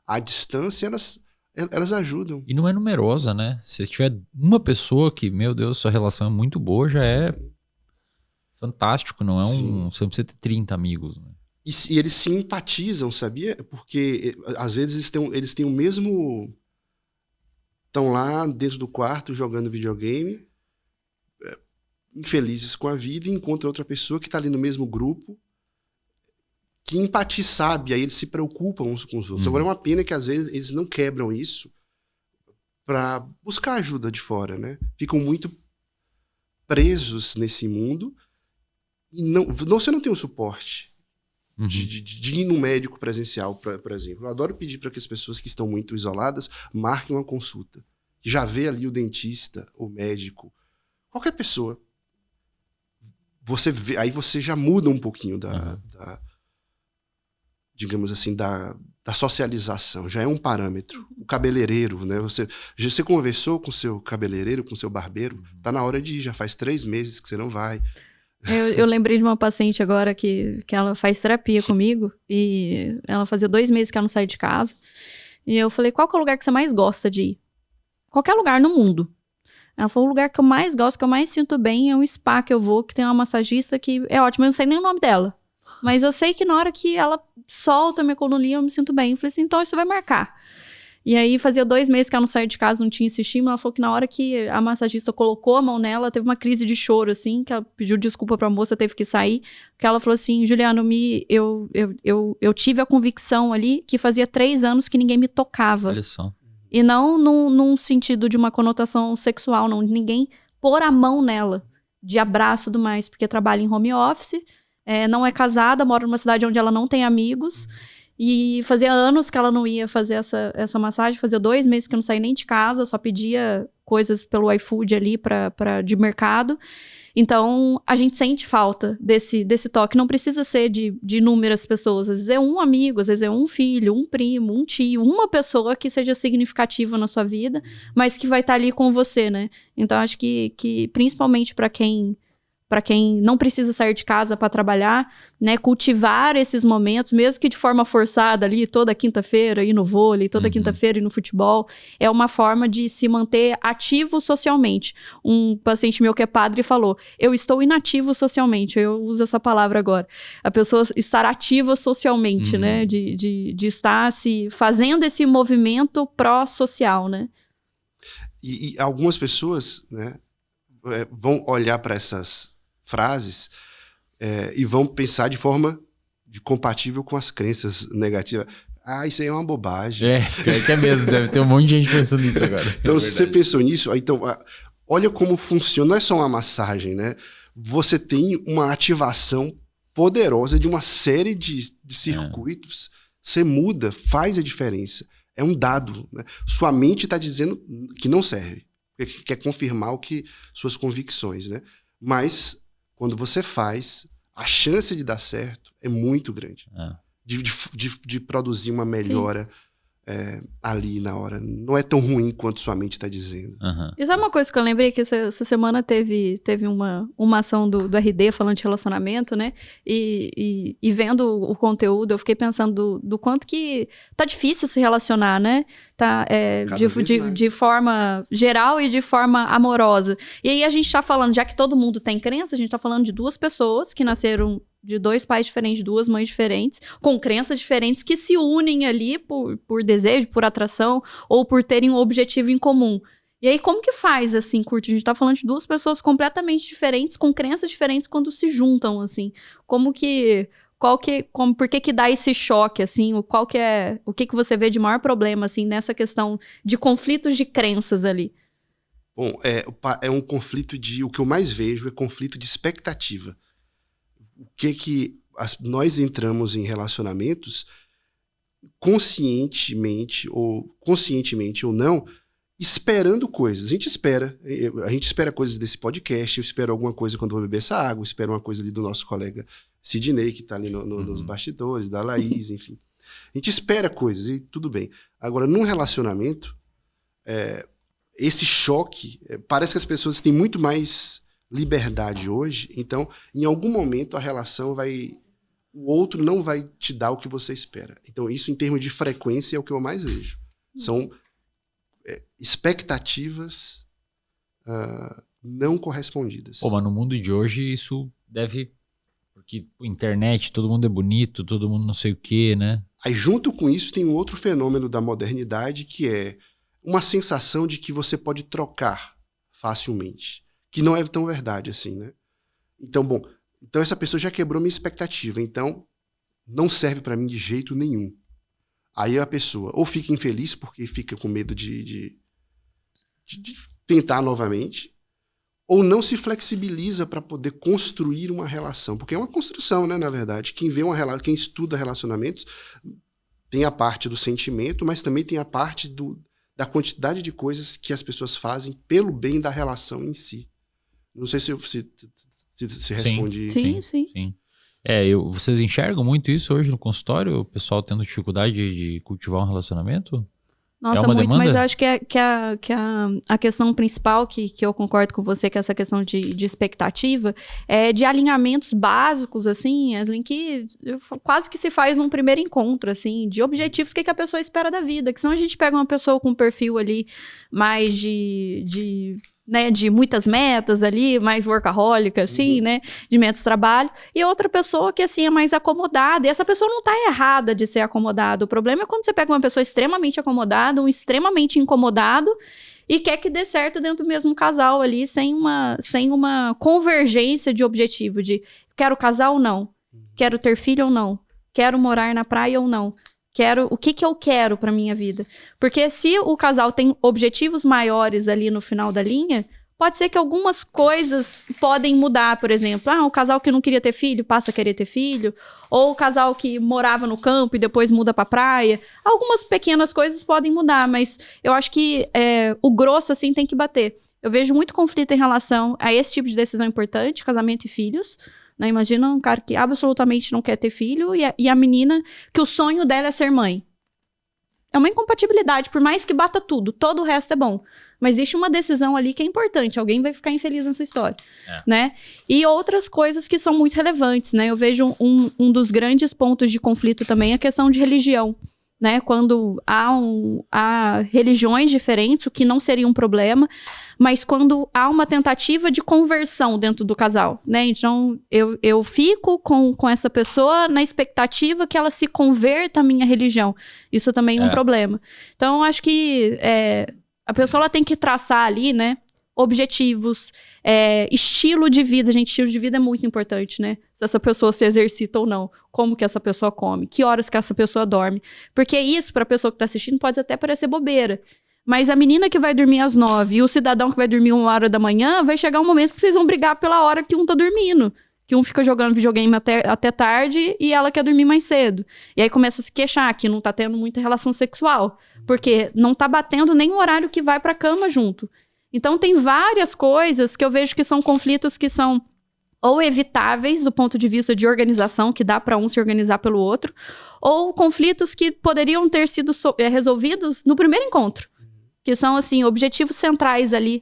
à distância, elas ajudam. E não é numerosa, né? Se tiver uma pessoa que, meu Deus, sua relação é muito boa, já é fantástico. Não é você não precisa ter 30 amigos, né? E eles se empatizam, sabia? Porque às vezes eles têm o mesmo... Estão lá dentro do quarto jogando videogame, infelizes com a vida, e encontra outra pessoa que está ali no mesmo grupo, que empatiza, sabe, aí eles se preocupam uns com os outros. Agora é uma pena que às vezes eles não quebram isso para buscar ajuda de fora, né? Ficam muito presos nesse mundo e você não tem um suporte de ir no médico presencial, por exemplo. Eu adoro pedir para que as pessoas que estão muito isoladas marquem uma consulta. Já vê ali o dentista, o médico, qualquer pessoa. Aí você já muda um pouquinho digamos assim, da socialização. Já é um parâmetro. O cabeleireiro, né? Você conversou com o seu cabeleireiro, com o seu barbeiro, tá na hora de ir, já faz 3 meses que você não vai. Eu lembrei de uma paciente agora que ela faz terapia comigo e ela fazia 2 meses que ela não sai de casa. E eu falei, qual que é o lugar que você mais gosta de ir? Qualquer lugar no mundo. Ela falou, o lugar que eu mais gosto, que eu mais sinto bem é um spa que eu vou, que tem uma massagista que é ótima. Eu não sei nem o nome dela. Mas eu sei que na hora que ela solta a minha coluninha, eu me sinto bem. Eu falei assim, então você vai marcar. E aí fazia 2 meses que ela não saía de casa, não tinha esse estímulo. Ela falou que na hora que a massagista colocou a mão nela, teve uma crise de choro, assim, que ela pediu desculpa pra moça, teve que sair. Que ela falou assim, Juliana, eu tive a convicção ali que fazia 3 anos que ninguém me tocava. Olha só. E não num sentido de uma conotação sexual, não. De ninguém pôr a mão nela, de abraço e tudo mais, porque trabalha em home office, não é casada, mora numa cidade onde ela não tem amigos, e fazia anos que ela não ia fazer essa massagem, fazia 2 meses que eu não saía nem de casa, só pedia coisas pelo iFood ali de mercado. Então, a gente sente falta desse toque. Não precisa ser de inúmeras pessoas. Às vezes é um amigo, às vezes é um filho, um primo, um tio, uma pessoa que seja significativa na sua vida, mas que vai estar ali com você, né? Então, acho que principalmente para quem não precisa sair de casa para trabalhar, né, cultivar esses momentos, mesmo que de forma forçada ali, toda quinta-feira ir no vôlei, toda quinta-feira ir no futebol, é uma forma de se manter ativo socialmente. Um paciente meu que é padre falou, eu estou inativo socialmente, eu uso essa palavra agora. A pessoa estar ativa socialmente, né, de estar fazendo esse movimento pró-social, né. E algumas pessoas, né, vão olhar para essas frases e vão pensar de forma compatível com as crenças negativas. Isso aí é uma bobagem. É mesmo, deve ter um monte de gente pensando nisso agora. Então, se você pensou nisso, então, olha como funciona, não é só uma massagem, né? Você tem uma ativação poderosa de uma série de circuitos, você muda, faz a diferença. É um dado, né? Sua mente está dizendo que não serve, quer confirmar suas convicções, né? Mas quando você faz, a chance de dar certo é muito grande. De produzir uma melhora ali na hora. Não é tão ruim quanto sua mente está dizendo. E sabe uma coisa que eu lembrei? Que essa semana teve uma ação do RD falando de relacionamento, né? E vendo o conteúdo, eu fiquei pensando do quanto que tá difícil se relacionar, né? Tá, de forma geral e de forma amorosa. E aí a gente tá falando, já que todo mundo tem crença, a gente tá falando de 2 pessoas que nasceram de 2 pais diferentes, 2 mães diferentes, com crenças diferentes que se unem ali por desejo, por atração, ou por terem um objetivo em comum. E aí, como que faz, assim, Curti? A gente tá falando de 2 pessoas completamente diferentes, com crenças diferentes, quando se juntam, assim. Por que dá esse choque, assim? O que você vê de maior problema, assim, nessa questão de conflitos de crenças ali? Bom, é um conflito o que eu mais vejo é conflito de expectativa. Nós entramos em relacionamentos conscientemente ou não, esperando coisas. A gente espera coisas desse podcast, eu espero alguma coisa quando eu vou beber essa água, eu espero uma coisa ali do nosso colega Sidney, que está ali nos bastidores, da Laís, enfim. A gente espera coisas e tudo bem. Agora, num relacionamento, esse choque, parece que as pessoas têm muito mais liberdade hoje, então, em algum momento, a relação o outro não vai te dar o que você espera. Então, isso em termos de frequência é o que eu mais vejo. São expectativas não correspondidas. Pô, mas no mundo de hoje isso deve... Porque internet, todo mundo é bonito, todo mundo não sei o quê, né? Aí, junto com isso, tem um outro fenômeno da modernidade, que é uma sensação de que você pode trocar facilmente. Que não é tão verdade assim, né? Então, essa pessoa já quebrou minha expectativa, então não serve para mim de jeito nenhum. Aí a pessoa ou fica infeliz porque fica com medo de tentar novamente, ou não se flexibiliza para poder construir uma relação. Porque é uma construção, né, na verdade. Quem estuda relacionamentos tem a parte do sentimento, mas também tem a parte da quantidade de coisas que as pessoas fazem pelo bem da relação em si. Não sei se respondi. Sim. Vocês enxergam muito isso hoje no consultório? O pessoal tendo dificuldade de cultivar um relacionamento? Nossa, muito, demanda? Mas eu acho que a questão principal que eu concordo com você, que é essa questão de expectativa, é de alinhamentos básicos, assim, Eslin, que quase que se faz num primeiro encontro, assim, de objetivos, o que a pessoa espera da vida, que senão a gente pega uma pessoa com um perfil ali mais de muitas metas ali, mais workaholic, assim, né, de metas de trabalho, e outra pessoa que, assim, é mais acomodada, e essa pessoa não tá errada de ser acomodada, o problema é quando você pega uma pessoa extremamente acomodada, um extremamente incomodado, e quer que dê certo dentro do mesmo casal ali, sem uma convergência de objetivo, de quero casar ou não, quero ter filho ou não, quero morar na praia ou não, o que eu quero para minha vida. Porque se o casal tem objetivos maiores ali no final da linha, pode ser que algumas coisas podem mudar, por exemplo. O casal que não queria ter filho passa a querer ter filho. Ou o casal que morava no campo e depois muda pra praia. Algumas pequenas coisas podem mudar, mas eu acho que o grosso, assim, tem que bater. Eu vejo muito conflito em relação a esse tipo de decisão importante, casamento e filhos. Né? Imagina um cara que absolutamente não quer ter filho e a menina que o sonho dela é ser mãe. É uma incompatibilidade, por mais que bata tudo, todo o resto é bom. Mas existe uma decisão ali que é importante, alguém vai ficar infeliz nessa história, né? E outras coisas que são muito relevantes, né? Eu vejo um dos grandes pontos de conflito também a questão de religião, né? Quando há religiões diferentes, o que não seria um problema, mas quando há uma tentativa de conversão dentro do casal, né? Então, eu fico com essa pessoa na expectativa que ela se converta à minha religião. Isso também é um problema. Então, eu acho que a pessoa ela tem que traçar ali, né? Objetivos, estilo de vida. Gente, estilo de vida é muito importante, né? Se essa pessoa se exercita ou não. Como que essa pessoa come. Que horas que essa pessoa dorme. Porque isso, para a pessoa que está assistindo, pode até parecer bobeira. Mas a menina que vai dormir às 9 e o cidadão que vai dormir 1h da manhã, vai chegar um momento que vocês vão brigar pela hora que um tá dormindo. Que um fica jogando videogame até tarde e ela quer dormir mais cedo. E aí começa a se queixar que não tá tendo muita relação sexual. Porque não tá batendo nem o horário que vai pra cama junto. Então tem várias coisas que eu vejo que são conflitos que são ou evitáveis do ponto de vista de organização, que dá para um se organizar pelo outro, ou conflitos que poderiam ter sido resolvidos no primeiro encontro, que são, assim, objetivos centrais ali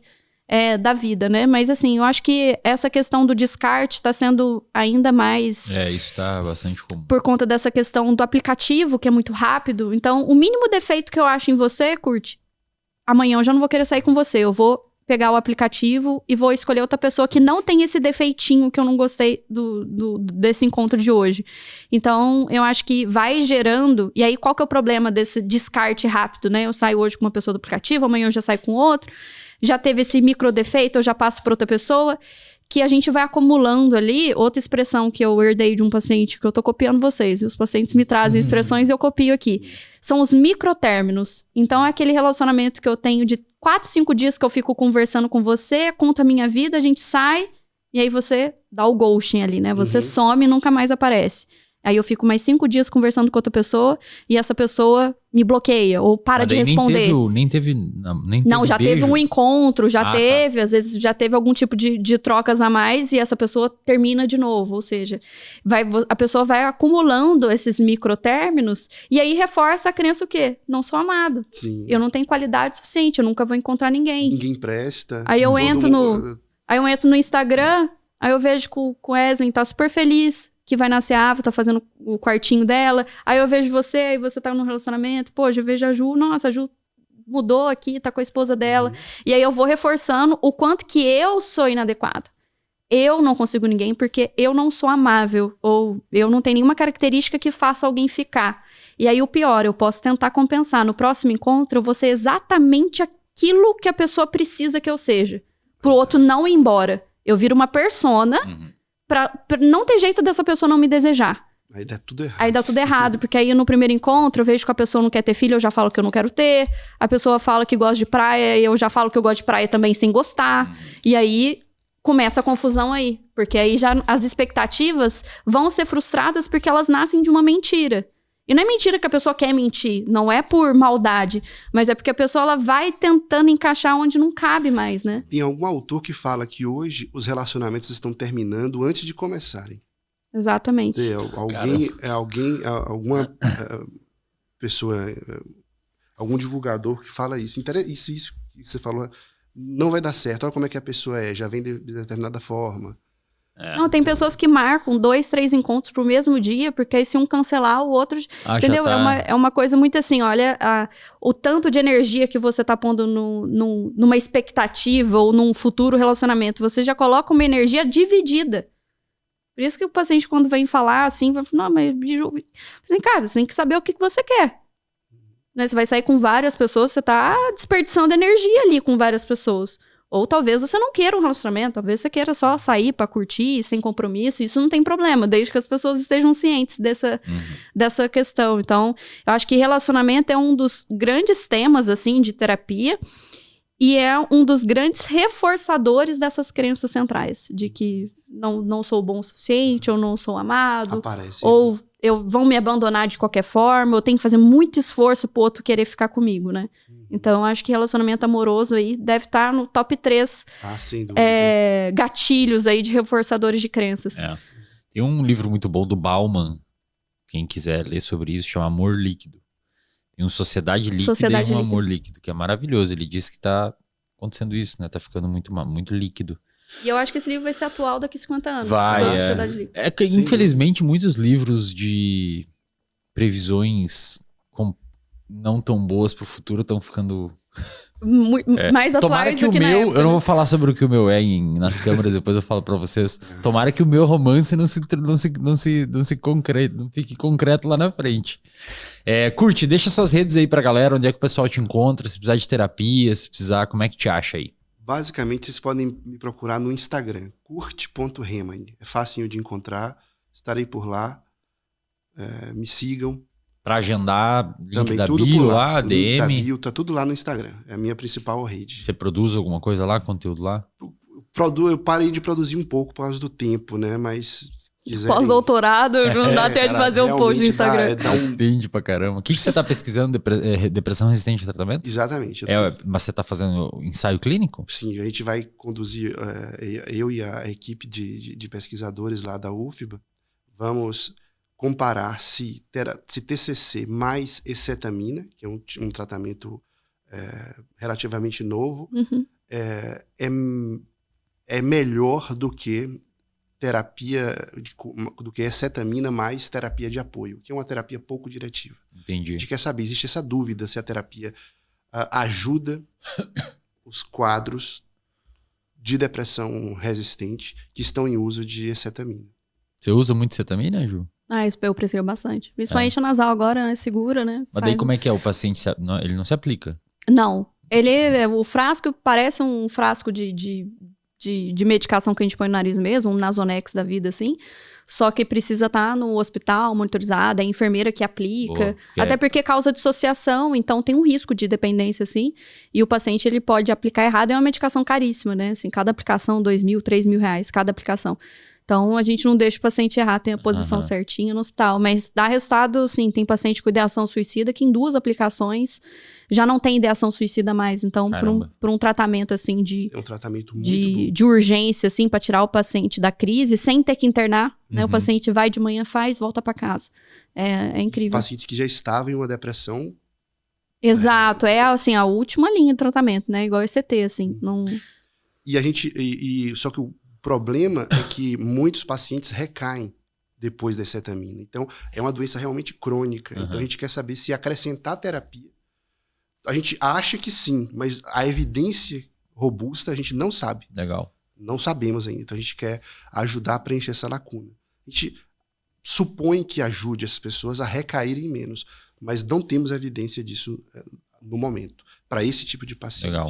da vida, né? Mas, assim, eu acho que essa questão do descarte está sendo ainda mais... isso está bastante comum. Por conta dessa questão do aplicativo, que é muito rápido. Então, o mínimo defeito que eu acho em você, Kurt, amanhã eu já não vou querer sair com você, eu vou pegar o aplicativo e vou escolher outra pessoa que não tem esse defeitinho que eu não gostei desse encontro de hoje. Então, eu acho que vai gerando... E aí, qual que é o problema desse descarte rápido, né? Eu saio hoje com uma pessoa do aplicativo, amanhã eu já saio com outro. Já teve esse micro defeito, eu já passo para outra pessoa. Que a gente vai acumulando ali. Outra expressão que eu herdei de um paciente, que eu tô copiando vocês. E os pacientes me trazem expressões e eu copio aqui. São os microtérminos. Então, é aquele relacionamento que eu tenho de 4, 5 dias que eu fico conversando com você, conta a minha vida, a gente sai, e aí você dá o ghosting ali, né? Você some e nunca mais aparece. Aí eu fico mais 5 dias conversando com outra pessoa e essa pessoa me bloqueia ou para de responder. Nem teve Não, já beijo. teve um encontro, já teve, tá. às vezes já teve algum tipo de trocas a mais e essa pessoa termina de novo. Ou seja, a pessoa vai acumulando esses microtérminos e aí reforça a crença o quê? Não sou amado. Sim. Eu não tenho qualidade suficiente, eu nunca vou encontrar ninguém. Ninguém presta. Aí eu todo entro mundo- Aí eu entro no Instagram, aí eu vejo que o Wesley tá super feliz, que vai nascer a Ava, tá fazendo o quartinho dela. Aí eu vejo você, aí você tá num relacionamento. Pô, eu vejo a Ju, nossa, a Ju mudou aqui, tá com a esposa dela. E aí eu vou reforçando o quanto que eu sou inadequada. Eu não consigo ninguém porque eu não sou amável. Ou eu não tenho nenhuma característica que faça alguém ficar. E aí o pior, eu posso tentar compensar. No próximo encontro, eu vou ser exatamente aquilo que a pessoa precisa que eu seja. Pro outro não ir embora. Eu viro uma persona pra não ter jeito dessa pessoa não me desejar. Aí dá tudo errado. Aí dá tudo errado, porque aí no primeiro encontro eu vejo que a pessoa não quer ter filho, eu já falo que eu não quero ter. A pessoa fala que gosta de praia, eu já falo que eu gosto de praia também sem gostar. E aí começa a confusão aí. Porque aí já as expectativas vão ser frustradas porque elas nascem de uma mentira. E não é mentira que a pessoa quer mentir, não é por maldade, mas é porque a pessoa ela vai tentando encaixar onde não cabe mais, né? Tem algum autor que fala que hoje os relacionamentos estão terminando antes de começarem. Exatamente. Alguma pessoa, algum divulgador que fala isso. Isso que você falou não vai dar certo. Olha como é que a pessoa é, já vem de determinada forma. Não, tem pessoas que marcam 2, 3 encontros pro mesmo dia, porque aí se um cancelar, o outro... entendeu? Tá. É uma coisa muito assim, olha, o tanto de energia que você tá pondo numa expectativa ou num futuro relacionamento, você já coloca uma energia dividida. Por isso que o paciente, quando vem falar assim, vai falar, não, mas assim, cara, você tem que saber o que você quer. Né? Você vai sair com várias pessoas, você tá desperdiçando energia ali com várias pessoas. Ou talvez você não queira um relacionamento, talvez você queira só sair pra curtir, sem compromisso, isso não tem problema, desde que as pessoas estejam cientes dessa questão. Então, eu acho que relacionamento é um dos grandes temas, assim, de terapia, e é um dos grandes reforçadores dessas crenças centrais, de que não sou bom o suficiente, ou não sou amado, Aparece. ou vão me abandonar de qualquer forma, eu tenho que fazer muito esforço pro outro querer ficar comigo, né? Então, acho que relacionamento amoroso aí deve estar no top 3 sem dúvida. gatilhos aí de reforçadores de crenças. Tem um livro muito bom do Bauman, quem quiser ler sobre isso, chama Amor Líquido. Tem um Sociedade Líquida e um Amor Líquido, que é maravilhoso. Ele diz que tá acontecendo isso, né? Tá ficando muito líquido. E eu acho que esse livro vai ser atual daqui a 50 anos. Vai, é que infelizmente muitos livros de previsões não tão boas pro futuro estão ficando... mais atuais do que na época, eu não vou falar sobre o que o meu nas câmeras, depois eu falo pra vocês. Tomara que o meu romance não fique concreto lá na frente. Curte, deixa suas redes aí pra galera, onde é que o pessoal te encontra, se precisar de terapia, se precisar, como é que te acha aí? Basicamente, vocês podem me procurar no Instagram, curte.Hemani. É facinho de encontrar, estarei por lá, me sigam. Pra agendar, link também, da tudo bio por lá, link DM. da bio, tá tudo lá no Instagram. É a minha principal rede. Você produz alguma coisa lá, conteúdo lá? Eu parei de produzir um pouco por causa do tempo, né? Mas se quiserem... Pós-doutorado, não dá até de fazer um post no Instagram. Depende pra caramba. O que você tá pesquisando? Depressão resistente a tratamento? Exatamente. Mas você tá fazendo ensaio clínico? Sim, a gente vai conduzir, eu e a equipe de pesquisadores lá da UFBA, vamos comparar se TCC mais escetamina, que é um tratamento relativamente novo, é melhor do que terapia, do que escetamina mais terapia de apoio, que é uma terapia pouco diretiva. Entendi. A gente quer saber, existe essa dúvida se a terapia ajuda os quadros de depressão resistente que estão em uso de escetamina. Você usa muito escetamina, Ju? Isso eu prescrevo bastante. Principalmente a nasal agora, né? Segura, né? Mas daí como é que é? O paciente, ele não se aplica? Não. O frasco parece um frasco de medicação que a gente põe no nariz mesmo, um Nasonex da vida, assim. Só que precisa estar no hospital, monitorizado, é a enfermeira que aplica. Até porque causa dissociação, então tem um risco de dependência, assim. E o paciente, ele pode aplicar errado, é uma medicação caríssima, né? Assim, cada aplicação, R$2.000, R$3.000, cada aplicação. Então, a gente não deixa o paciente errar, tem a posição certinha no hospital. Mas dá resultado, sim, tem paciente com ideação suicida que em 2 aplicações já não tem ideação suicida mais. Então, por um tratamento, assim, É um tratamento muito bom. de urgência, assim, para tirar o paciente da crise, sem ter que internar, né? O paciente vai de manhã, volta para casa. É incrível. Pacientes que já estavam em uma depressão. Exato, é assim, a última linha de tratamento, né? Igual ECT, assim. Não... E a gente. Só que o problema é que muitos pacientes recaem depois da cetamina. Então, é uma doença realmente crônica. Então, a gente quer saber se acrescentar terapia. A gente acha que sim, mas a evidência robusta a gente não sabe. Legal. Não sabemos ainda. Então, a gente quer ajudar a preencher essa lacuna. A gente supõe que ajude as pessoas a recaírem menos, mas não temos evidência disso no momento, para esse tipo de paciente. Legal.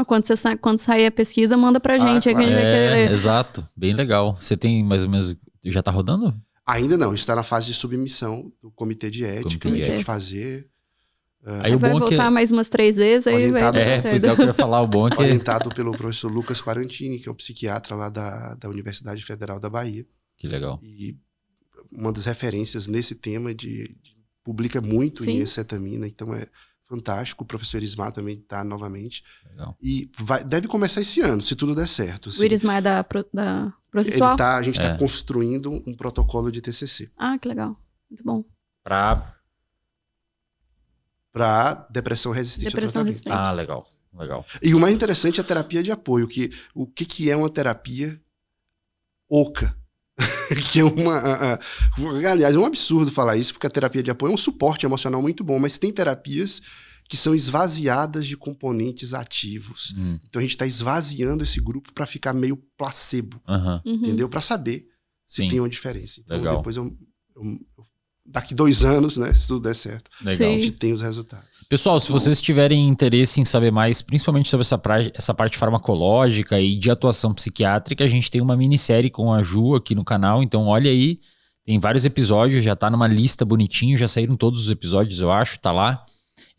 Quando sair a pesquisa, manda pra gente. Claro. A gente vai querer. Exato, bem legal. Você tem mais ou menos... Já tá rodando? Ainda não, está na fase de submissão do comitê de ética, Comitê de tem que ética. fazer... Aí o vai bom voltar mais umas 3 vezes, aí vai dar certo. Pois é, o que eu ia falar, o bom é que... Orientado pelo professor Lucas Quarantini, que é um psiquiatra lá da Universidade Federal da Bahia. Que legal. E uma das referências nesse tema publica muito em escetamina, então é fantástico. O professor Irismar também está novamente. Legal. E deve começar esse ano, se tudo der certo. Assim. O Irismar é da processual? A gente está construindo um protocolo de TCC. Ah, que legal. Muito bom. Para depressão resistente ao tratamento. Ah, legal. E o mais interessante é a terapia de apoio. O que é uma terapia oca? Que é aliás, é um absurdo falar isso, porque a terapia de apoio é um suporte emocional muito bom, mas tem terapias que são esvaziadas de componentes ativos. Então a gente está esvaziando esse grupo para ficar meio placebo, entendeu? Para saber se tem uma diferença. Então legal. Depois daqui 2 anos, né, se tudo der certo, legal. A gente tem os resultados. Pessoal, se vocês tiverem interesse em saber mais, principalmente sobre essa parte farmacológica e de atuação psiquiátrica, a gente tem uma minissérie com a Ju aqui no canal, então olha aí, tem vários episódios, já tá numa lista bonitinho, já saíram todos os episódios, eu acho, tá lá.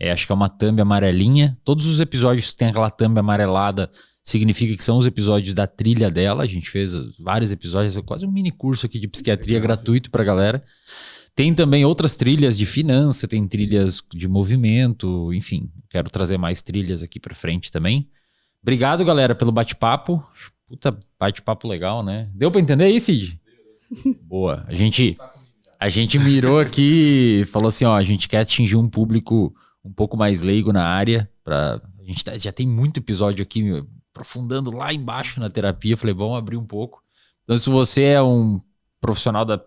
Acho que é uma thumb amarelinha. Todos os episódios que tem aquela thumb amarelada significa que são os episódios da trilha dela. A gente fez vários episódios, quase um mini curso aqui de psiquiatria gratuito pra galera. Tem também outras trilhas de finança, tem trilhas de movimento, enfim. Quero trazer mais trilhas aqui pra frente também. Obrigado, galera, pelo bate-papo. Puta, bate-papo legal, né? Deu pra entender aí, Cid? Boa. A gente mirou aqui, falou assim, ó, a gente quer atingir um público um pouco mais leigo na área. A gente já tem muito episódio aqui, aprofundando lá embaixo na terapia. Falei, vamos abrir um pouco. Então, se você é um profissional da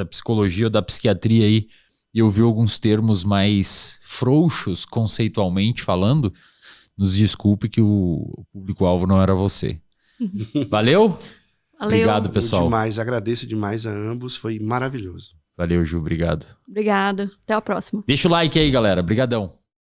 psicologia ou da psiquiatria aí e ouviu alguns termos mais frouxos conceitualmente falando, nos desculpe que o público-alvo não era você. Valeu? Obrigado, pessoal. Demais, agradeço demais a ambos, foi maravilhoso. Valeu, Ju, obrigado. Obrigada, até a próxima. Deixa o like aí, galera. Obrigadão.